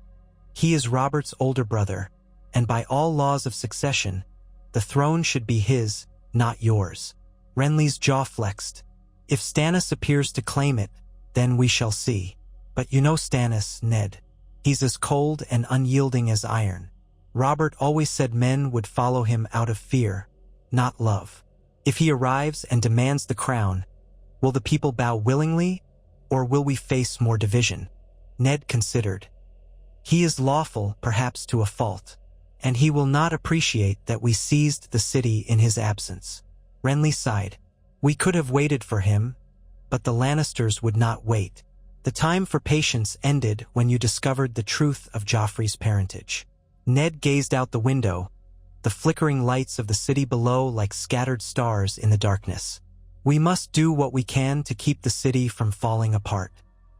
He is Robert's older brother, and by all laws of succession, The throne should be his, not yours. Renly's jaw flexed. If Stannis appears to claim it, then we shall see. But you know Stannis, Ned. He's as cold and unyielding as iron. Robert always said men would follow him out of fear, not love. If he arrives and demands the crown, will the people bow willingly, or will we face more division? Ned considered. He is lawful, perhaps to a fault, and he will not appreciate that we seized the city in his absence. Renly sighed. We could have waited for him, but the Lannisters would not wait. The time for patience ended when you discovered the truth of Joffrey's parentage. Ned gazed out the window, the flickering lights of the city below like scattered stars in the darkness. We must do what we can to keep the city from falling apart.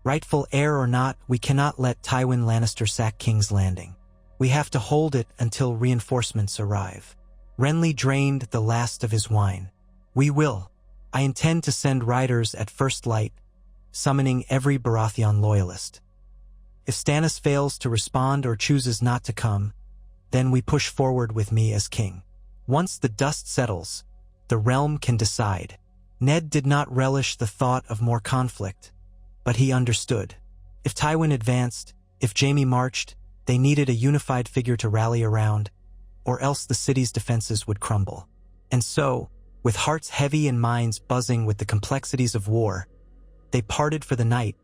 Rightful heir or not, we cannot let Tywin Lannister sack King's Landing. We have to hold it until reinforcements arrive. Renly drained the last of his wine. We will. I intend to send riders at first light, summoning every Baratheon loyalist. If Stannis fails to respond or chooses not to come, then we push forward with me as king. Once the dust settles, the realm can decide. Ned did not relish the thought of more conflict, but he understood. If Tywin advanced, if Jaime marched, they needed a unified figure to rally around, or else the city's defenses would crumble. And so, with hearts heavy and minds buzzing with the complexities of war, they parted for the night,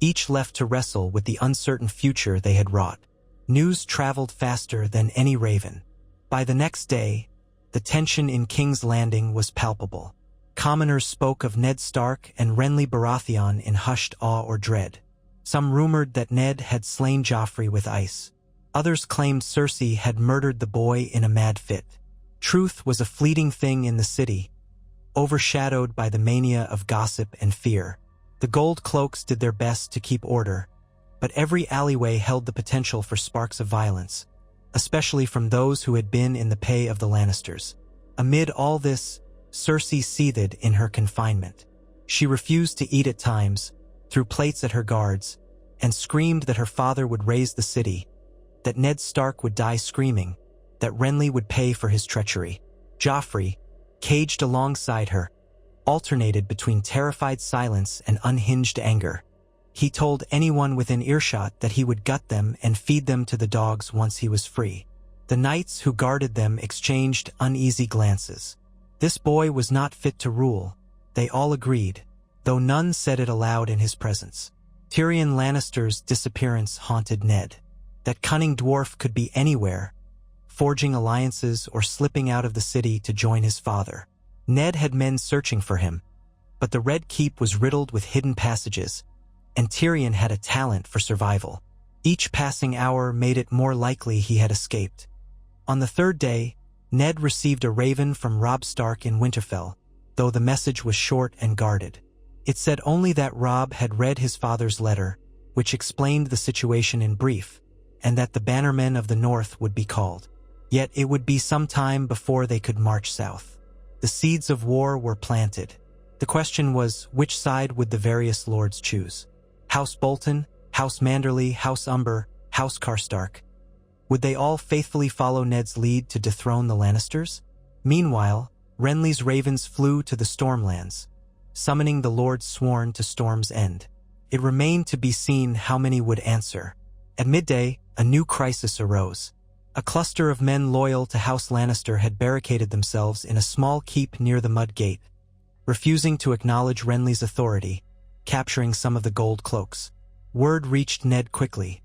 each left to wrestle with the uncertain future they had wrought. News traveled faster than any raven. By the next day, the tension in King's Landing was palpable. Commoners spoke of Ned Stark and Renly Baratheon in hushed awe or dread. Some rumored that Ned had slain Joffrey with ice. Others claimed Cersei had murdered the boy in a mad fit. Truth was a fleeting thing in the city, overshadowed by the mania of gossip and fear. The Gold Cloaks did their best to keep order, but every alleyway held the potential for sparks of violence, especially from those who had been in the pay of the Lannisters. Amid all this, Cersei seethed in her confinement. She refused to eat at times, threw plates at her guards, and screamed that her father would raise the city, that Ned Stark would die screaming, that Renly would pay for his treachery. Joffrey, caged alongside her, alternated between terrified silence and unhinged anger. He told anyone within earshot that he would gut them and feed them to the dogs once he was free. The knights who guarded them exchanged uneasy glances. This boy was not fit to rule, they all agreed, though none said it aloud in his presence. Tyrion Lannister's disappearance haunted Ned. That cunning dwarf could be anywhere, forging alliances or slipping out of the city to join his father. Ned had men searching for him, but the Red Keep was riddled with hidden passages, and Tyrion had a talent for survival. Each passing hour made it more likely he had escaped. On the third day, Ned received a raven from Robb Stark in Winterfell, though the message was short and guarded. It said only that Robb had read his father's letter, which explained the situation in brief, and that the bannermen of the North would be called. Yet it would be some time before they could march south. The seeds of war were planted. The question was, which side would the various lords choose? House Bolton, House Manderly, House Umber, House Karstark. Would they all faithfully follow Ned's lead to dethrone the Lannisters? Meanwhile, Renly's ravens flew to the Stormlands, summoning the lords sworn to Storm's End. It remained to be seen how many would answer. At midday, a new crisis arose. A cluster of men loyal to House Lannister had barricaded themselves in a small keep near the Mud Gate, refusing to acknowledge Renly's authority, capturing some of the gold cloaks. Word reached Ned quickly.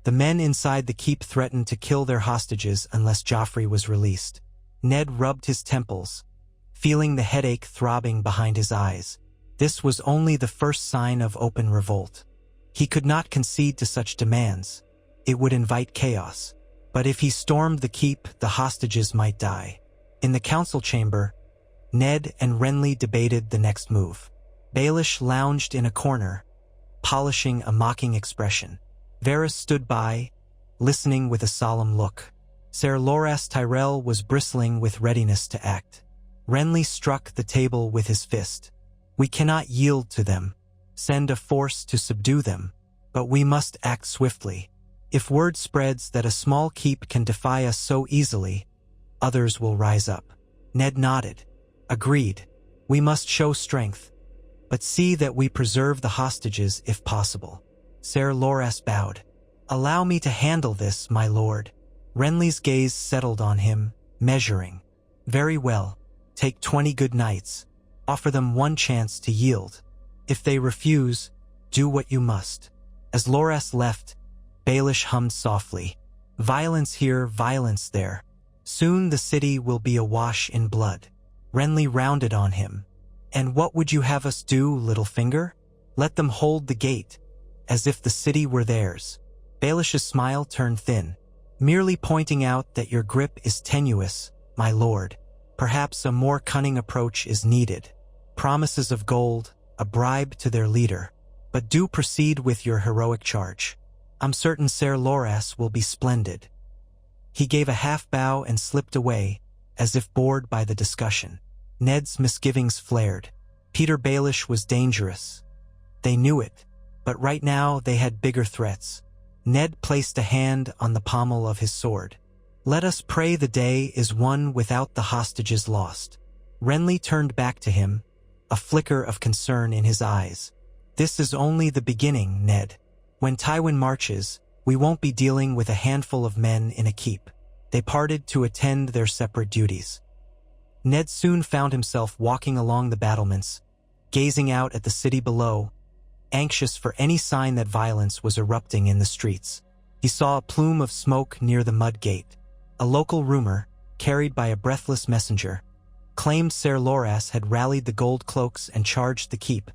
The men inside the keep threatened to kill their hostages unless Joffrey was released. Ned rubbed his temples, feeling the headache throbbing behind his eyes. This was only the first sign of open revolt. He could not concede to such demands. It would invite chaos. But if he stormed the keep, the hostages might die. In the council chamber, Ned and Renly debated the next move. Baelish lounged in a corner, polishing a mocking expression. Varys stood by, listening with a solemn look. Ser Loras Tyrell was bristling with readiness to act. Renly struck the table with his fist. We cannot yield to them, send a force to subdue them, but we must act swiftly. If word spreads that a small keep can defy us so easily, others will rise up. Ned nodded. Agreed. We must show strength, but see that we preserve the hostages if possible. Ser Loras bowed. Allow me to handle this, my lord. Renly's gaze settled on him, measuring. Very well. Take 20 good knights. Offer them one chance to yield. If they refuse, do what you must. As Loras left, Baelish hummed softly. Violence here, violence there. Soon the city will be awash in blood. Renly rounded on him. And what would you have us do, Littlefinger? Let them hold the gate, as if the city were theirs. Baelish's smile turned thin. Merely pointing out that your grip is tenuous, my lord. Perhaps a more cunning approach is needed. Promises of gold, a bribe to their leader. But do proceed with your heroic charge. I'm certain Ser Loras will be splendid. He gave a half bow and slipped away, as if bored by the discussion. Ned's misgivings flared. Peter Baelish was dangerous. They knew it, but right now they had bigger threats. Ned placed a hand on the pommel of his sword. Let us pray the day is won without the hostages lost. Renly turned back to him, a flicker of concern in his eyes. This is only the beginning, Ned. When Tywin marches, we won't be dealing with a handful of men in a keep. They parted to attend their separate duties. Ned soon found himself walking along the battlements, gazing out at the city below, anxious for any sign that violence was erupting in the streets. He saw a plume of smoke near the mud gate. A local rumor, carried by a breathless messenger, claimed Ser Loras had rallied the gold cloaks and charged the keep,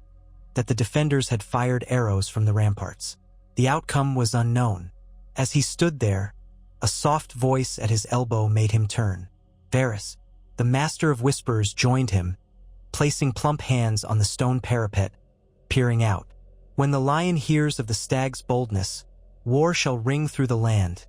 that the defenders had fired arrows from the ramparts. The outcome was unknown. As he stood there, a soft voice at his elbow made him turn. Varys, the master of whispers, joined him, placing plump hands on the stone parapet, peering out. When the lion hears of the stag's boldness, war shall ring through the land,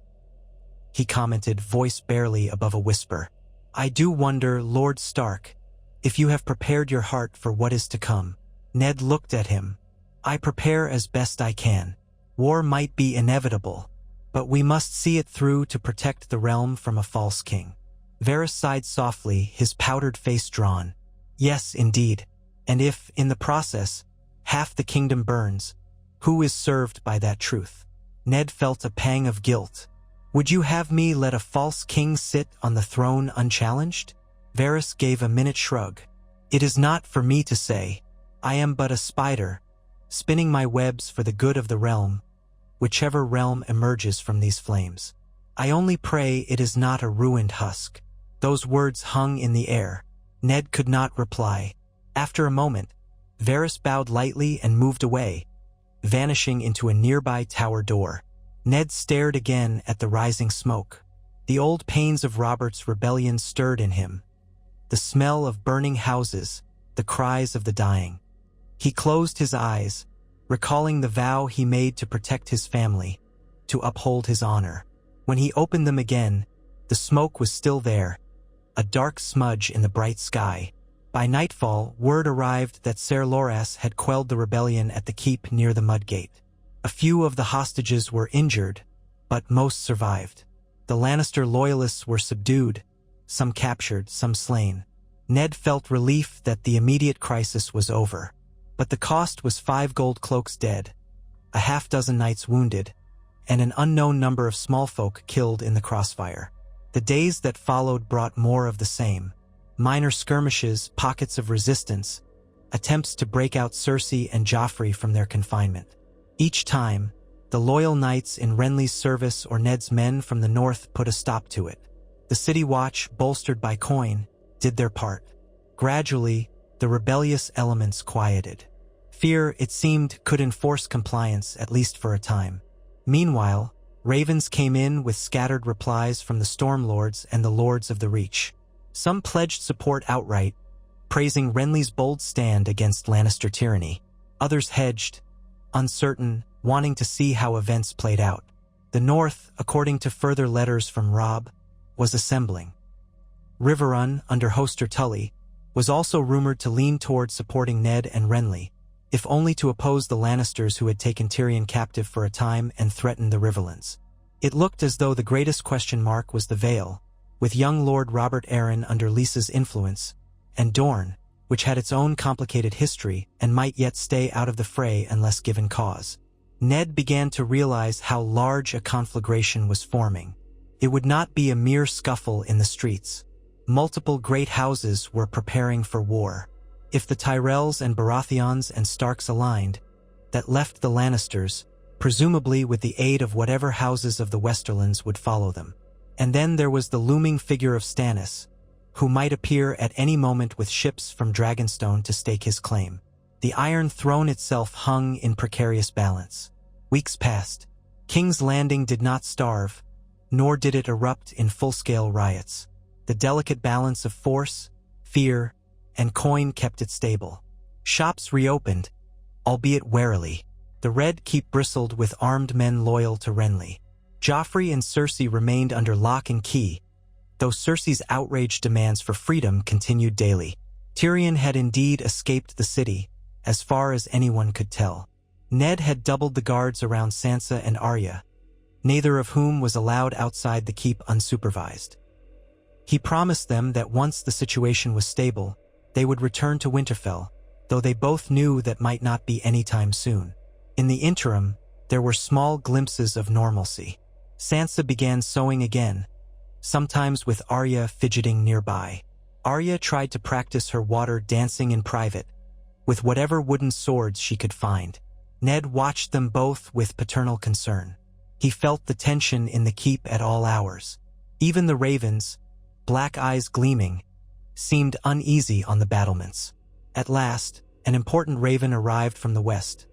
he commented, voice barely above a whisper. I do wonder, Lord Stark, if you have prepared your heart for what is to come. Ned looked at him. I prepare as best I can. War might be inevitable, but we must see it through to protect the realm from a false king. Varys sighed softly, his powdered face drawn. Yes, indeed. And if, in the process, half the kingdom burns, who is served by that truth? Ned felt a pang of guilt. Would you have me let a false king sit on the throne unchallenged? Varys gave a minute shrug. It is not for me to say. I am but a spider, spinning my webs for the good of the realm, whichever realm emerges from these flames. I only pray it is not a ruined husk. Those words hung in the air. Ned could not reply. After a moment, Varys bowed lightly and moved away, vanishing into a nearby tower door. Ned stared again at the rising smoke. The old pains of Robert's rebellion stirred in him. The smell of burning houses, the cries of the dying. He closed his eyes, recalling the vow he made to protect his family, to uphold his honor. When he opened them again, the smoke was still there, a dark smudge in the bright sky. By nightfall, word arrived that Ser Loras had quelled the rebellion at the keep near the Mudgate. A few of the hostages were injured, but most survived. The Lannister loyalists were subdued, some captured, some slain. Ned felt relief that the immediate crisis was over. But the cost was 5 gold cloaks dead, a half-dozen knights wounded, and an unknown number of small folk killed in the crossfire. The days that followed brought more of the same. Minor skirmishes, pockets of resistance, attempts to break out Cersei and Joffrey from their confinement. Each time, the loyal knights in Renly's service or Ned's men from the north put a stop to it. The City Watch, bolstered by coin, did their part. Gradually, the rebellious elements quieted. Fear, it seemed, could enforce compliance, at least for a time. Meanwhile, ravens came in with scattered replies from the Stormlords and the Lords of the Reach. Some pledged support outright, praising Renly's bold stand against Lannister tyranny. Others hedged, uncertain, wanting to see how events played out. The North, according to further letters from Robb, was assembling. Riverrun, under Hoster Tully, was also rumored to lean toward supporting Ned and Renly, if only to oppose the Lannisters who had taken Tyrion captive for a time and threatened the Riverlands. It looked as though the greatest question mark was the Vale, with young Lord Robert Arryn under Lisa's influence, and Dorne, which had its own complicated history and might yet stay out of the fray unless given cause. Ned began to realize how large a conflagration was forming. It would not be a mere scuffle in the streets. Multiple great houses were preparing for war. If the Tyrells and Baratheons and Starks aligned, that left the Lannisters, presumably with the aid of whatever houses of the Westerlands would follow them. And then there was the looming figure of Stannis, who might appear at any moment with ships from Dragonstone to stake his claim. The Iron Throne itself hung in precarious balance. Weeks passed. King's Landing did not starve, nor did it erupt in full-scale riots. The delicate balance of force, fear, and coin kept it stable. Shops reopened, albeit warily. The Red Keep bristled with armed men loyal to Renly. Joffrey and Cersei remained under lock and key, though Cersei's outraged demands for freedom continued daily. Tyrion had indeed escaped the city, as far as anyone could tell. Ned had doubled the guards around Sansa and Arya, neither of whom was allowed outside the keep unsupervised. He promised them that once the situation was stable, they would return to Winterfell, though they both knew that might not be any time soon. In the interim, there were small glimpses of normalcy. Sansa began sewing again, sometimes with Arya fidgeting nearby. Arya tried to practice her water dancing in private, with whatever wooden swords she could find. Ned watched them both with paternal concern. He felt the tension in the keep at all hours. Even the ravens, black eyes gleaming, seemed uneasy on the battlements. At last, an important raven arrived from the west.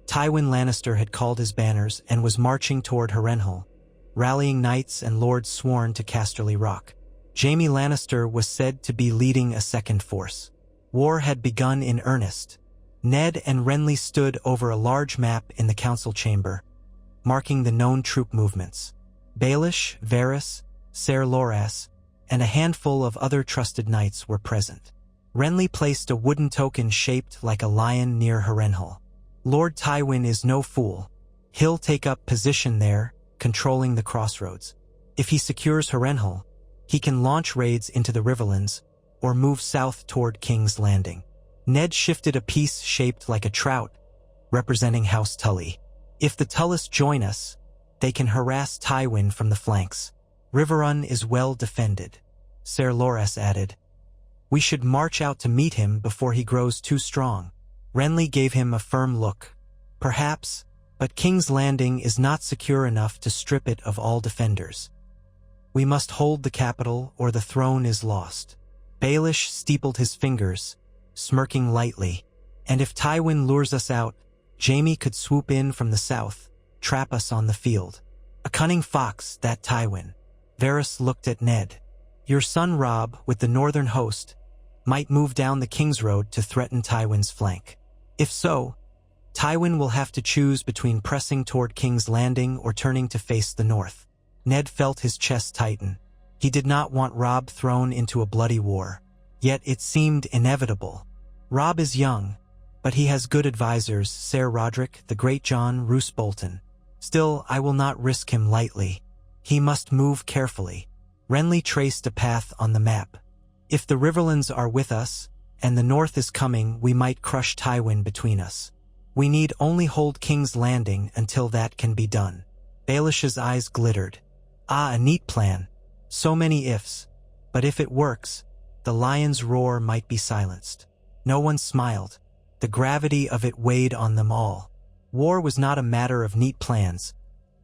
Tywin Lannister had called his banners and was marching toward Harrenhal, rallying knights and lords sworn to Casterly Rock. Jaime Lannister was said to be leading a second force. War had begun in earnest. Ned and Renly stood over a large map in the council chamber, marking the known troop movements. Baelish, Varys, Ser Loras, and a handful of other trusted knights were present. Renly placed a wooden token shaped like a lion near Harrenhal. Lord Tywin is no fool. He'll take up position there, controlling the crossroads. If he secures Harrenhal, he can launch raids into the Riverlands or move south toward King's Landing. Ned shifted a piece shaped like a trout, representing House Tully. If the Tullys join us, they can harass Tywin from the flanks. Riverrun is well defended, Ser Loras added. We should march out to meet him before he grows too strong. Renly gave him a firm look. Perhaps, but King's Landing is not secure enough to strip it of all defenders. We must hold the capital or the throne is lost. Baelish steepled his fingers, smirking lightly. And if Tywin lures us out, Jaime could swoop in from the south, trap us on the field. A cunning fox, that Tywin. Varys looked at Ned. Your son Robb, with the northern host, might move down the King's Road to threaten Tywin's flank. If so, Tywin will have to choose between pressing toward King's Landing or turning to face the north. Ned felt his chest tighten. He did not want Robb thrown into a bloody war. Yet it seemed inevitable. Robb is young, but he has good advisors, Ser Roderick, the Great John, Roose Bolton. Still, I will not risk him lightly. He must move carefully. Renly traced a path on the map. If the Riverlands are with us, and the north is coming, we might crush Tywin between us. We need only hold King's Landing until that can be done. Baelish's eyes glittered. Ah, a neat plan. So many ifs. But if it works, the lion's roar might be silenced. No one smiled. The gravity of it weighed on them all. War was not a matter of neat plans,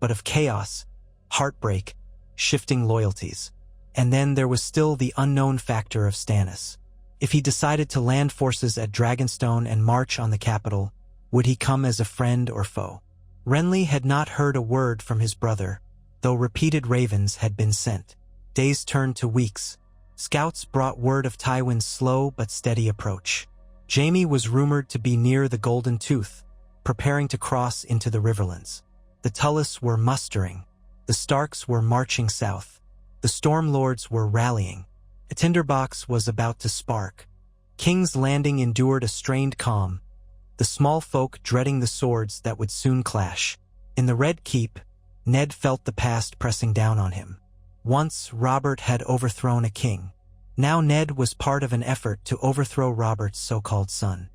but of chaos, heartbreak, shifting loyalties. And then there was still the unknown factor of Stannis. If he decided to land forces at Dragonstone and march on the capital, would he come as a friend or foe? Renly had not heard a word from his brother, though repeated ravens had been sent. Days turned to weeks. Scouts brought word of Tywin's slow but steady approach. Jaime was rumored to be near the Golden Tooth, preparing to cross into the Riverlands. The Tullys were mustering. The Starks were marching south. The Stormlords were rallying. A tinderbox was about to spark. King's Landing endured a strained calm, the small folk dreading the swords that would soon clash. In the Red Keep, Ned felt the past pressing down on him. Once Robert had overthrown a king. Now Ned was part of an effort to overthrow Robert's so-called son.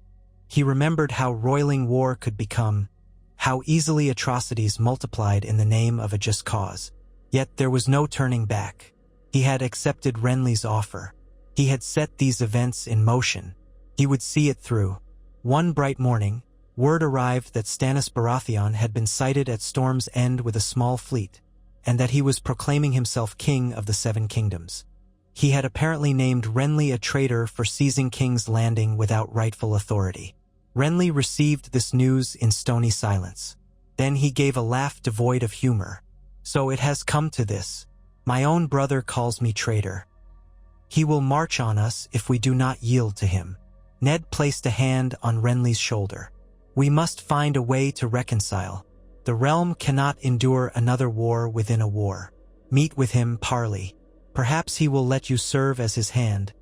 He remembered how roiling war could become, how easily atrocities multiplied in the name of a just cause. Yet there was no turning back. He had accepted Renly's offer. He had set these events in motion. He would see it through. One bright morning, word arrived that Stannis Baratheon had been sighted at Storm's End with a small fleet, and that he was proclaiming himself king of the Seven Kingdoms. He had apparently named Renly a traitor for seizing King's Landing without rightful authority. Renly received this news in stony silence. Then he gave a laugh devoid of humor. So it has come to this. My own brother calls me traitor. He will march on us if we do not yield to him. Ned placed a hand on Renly's shoulder. We must find a way to reconcile. The realm cannot endure another war within a war. Meet with him, parley. Perhaps he will let you serve as his hand,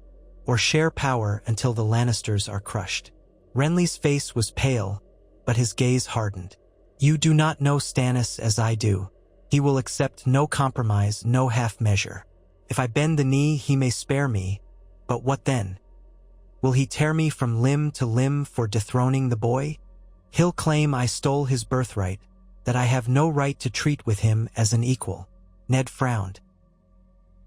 or share power until the Lannisters are crushed. Renly's face was pale, but his gaze hardened. You do not know Stannis as I do. He will accept no compromise, no half measure. If I bend the knee, he may spare me, but what then? Will he tear me from limb to limb for dethroning the boy? He'll claim I stole his birthright, that I have no right to treat with him as an equal. Ned frowned.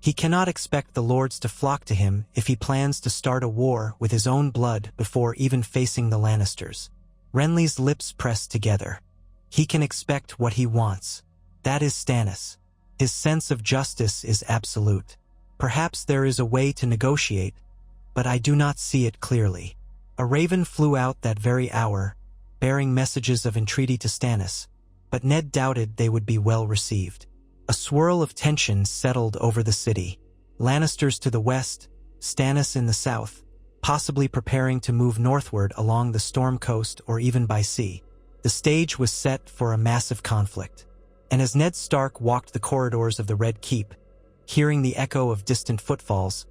He cannot expect the lords to flock to him if he plans to start a war with his own blood before even facing the Lannisters. Renly's lips pressed together. He can expect what he wants. That is Stannis. His sense of justice is absolute. Perhaps there is a way to negotiate, but I do not see it clearly. A raven flew out that very hour, bearing messages of entreaty to Stannis, but Ned doubted they would be well received. A swirl of tension settled over the city. Lannisters to the west, Stannis in the south, possibly preparing to move northward along the storm coast or even by sea. The stage was set for a massive conflict. And as Ned Stark walked the corridors of the Red Keep, hearing the echo of distant footfalls,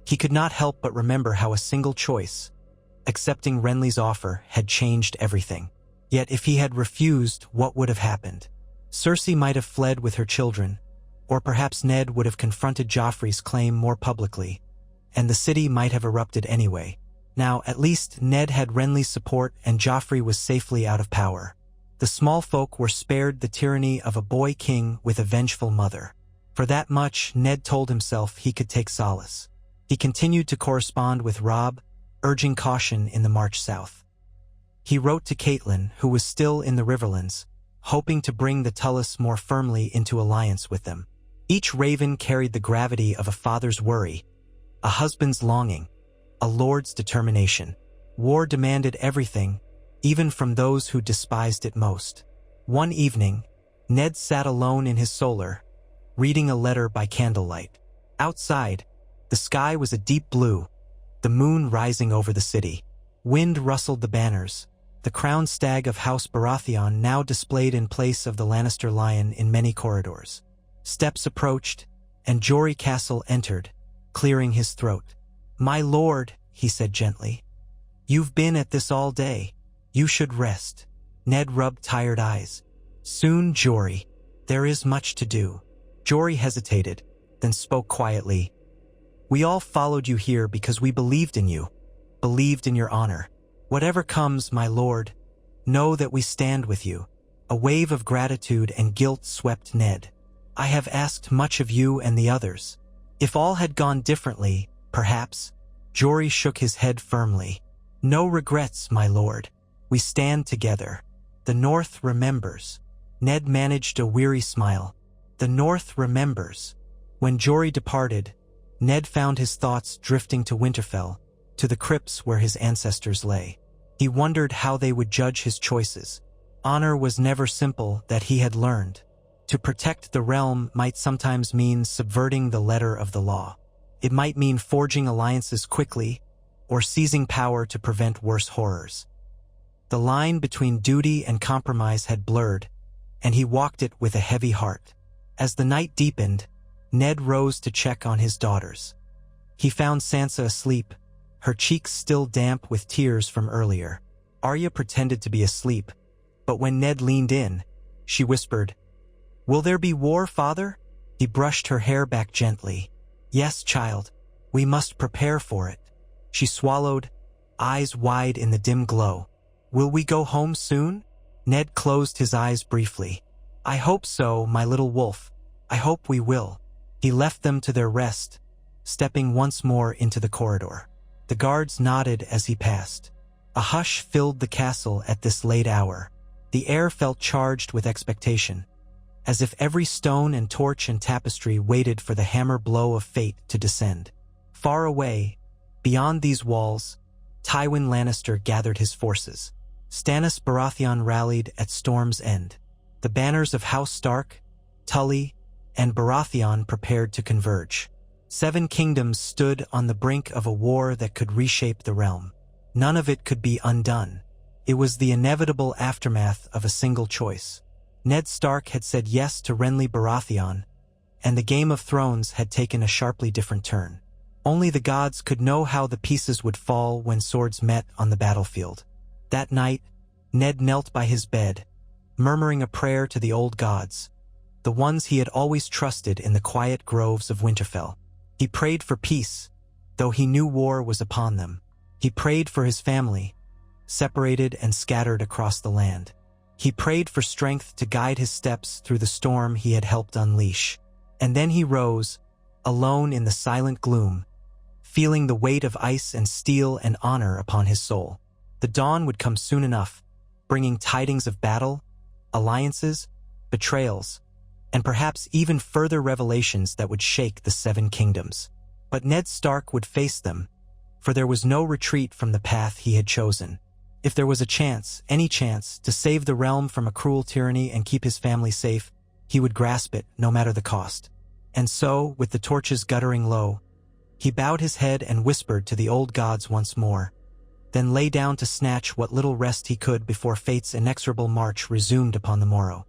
he could not help but remember how a single choice, accepting Renly's offer, had changed everything. Yet if he had refused, what would have happened? Cersei might have fled with her children, or perhaps Ned would have confronted Joffrey's claim more publicly, and the city might have erupted anyway. Now, at least Ned had Renly's support and Joffrey was safely out of power. The small folk were spared the tyranny of a boy king with a vengeful mother. For that much, Ned told himself he could take solace. He continued to correspond with Robb, urging caution in the march south. He wrote to Catelyn, who was still in the Riverlands, hoping to bring the Tullus more firmly into alliance with them. Each raven carried the gravity of a father's worry, a husband's longing, a lord's determination. War demanded everything, even from those who despised it most. One evening, Ned sat alone in his solar, reading a letter by candlelight. Outside, the sky was a deep blue, the moon rising over the city. Wind rustled the banners, the crowned stag of House Baratheon now displayed in place of the Lannister lion in many corridors. Steps approached, and Jory Castle entered, clearing his throat. "My lord," he said gently, "you've been at this all day. You should rest." Ned rubbed tired eyes. "Soon, Jory. There is much to do." Jory hesitated, then spoke quietly. "We all followed you here because we believed in you, believed in your honor. Whatever comes, my lord, know that we stand with you." A wave of gratitude and guilt swept Ned. "I have asked much of you and the others. If all had gone differently, perhaps." Jory shook his head firmly. "No regrets, my lord. We stand together. The North remembers." Ned managed a weary smile. The North remembers. When Jory departed, Ned found his thoughts drifting to Winterfell, to the crypts where his ancestors lay. He wondered how they would judge his choices. Honor was never simple, that he had learned. To protect the realm might sometimes mean subverting the letter of the law. It might mean forging alliances quickly, or seizing power to prevent worse horrors. The line between duty and compromise had blurred, and he walked it with a heavy heart. As the night deepened, Ned rose to check on his daughters. He found Sansa asleep, her cheeks still damp with tears from earlier. Arya pretended to be asleep, but when Ned leaned in, she whispered, "Will there be war, father?" He He brushed her hair back gently. Yes, child, we must prepare for it. She swallowed, eyes wide in the dim glow. Will we go home soon? Ned closed his eyes briefly. I hope so, my little wolf. I hope we will. He left them to their rest, stepping once more into the corridor. The guards nodded as he passed. A hush filled the castle at this late hour. The air felt charged with expectation, as if every stone and torch and tapestry waited for the hammer blow of fate to descend. Far away, beyond these walls, Tywin Lannister gathered his forces. Stannis Baratheon rallied at storm's end. The banners of House Stark, Tully, and Baratheon prepared to converge. 7 kingdoms stood on the brink of a war that could reshape the realm. None of it could be undone. It was the inevitable aftermath of a single choice. Ned Stark had said yes to Renly Baratheon, and the Game of Thrones had taken a sharply different turn. Only the gods could know how the pieces would fall when swords met on the battlefield. That night, Ned knelt by his bed, murmuring a prayer to the old gods, the ones he had always trusted in the quiet groves of Winterfell. He prayed for peace, though he knew war was upon them. He prayed for his family, separated and scattered across the land. He prayed for strength to guide his steps through the storm he had helped unleash. And then he rose, alone in the silent gloom, feeling the weight of ice and steel and honor upon his soul. The dawn would come soon enough, bringing tidings of battle, alliances, betrayals, and perhaps even further revelations that would shake the 7 kingdoms. But Ned Stark would face them, for there was no retreat from the path he had chosen. If there was a chance, any chance, to save the realm from a cruel tyranny and keep his family safe, he would grasp it, no matter the cost. And so, with the torches guttering low, he bowed his head and whispered to the old gods once more, then lay down to snatch what little rest he could before fate's inexorable march resumed upon the morrow.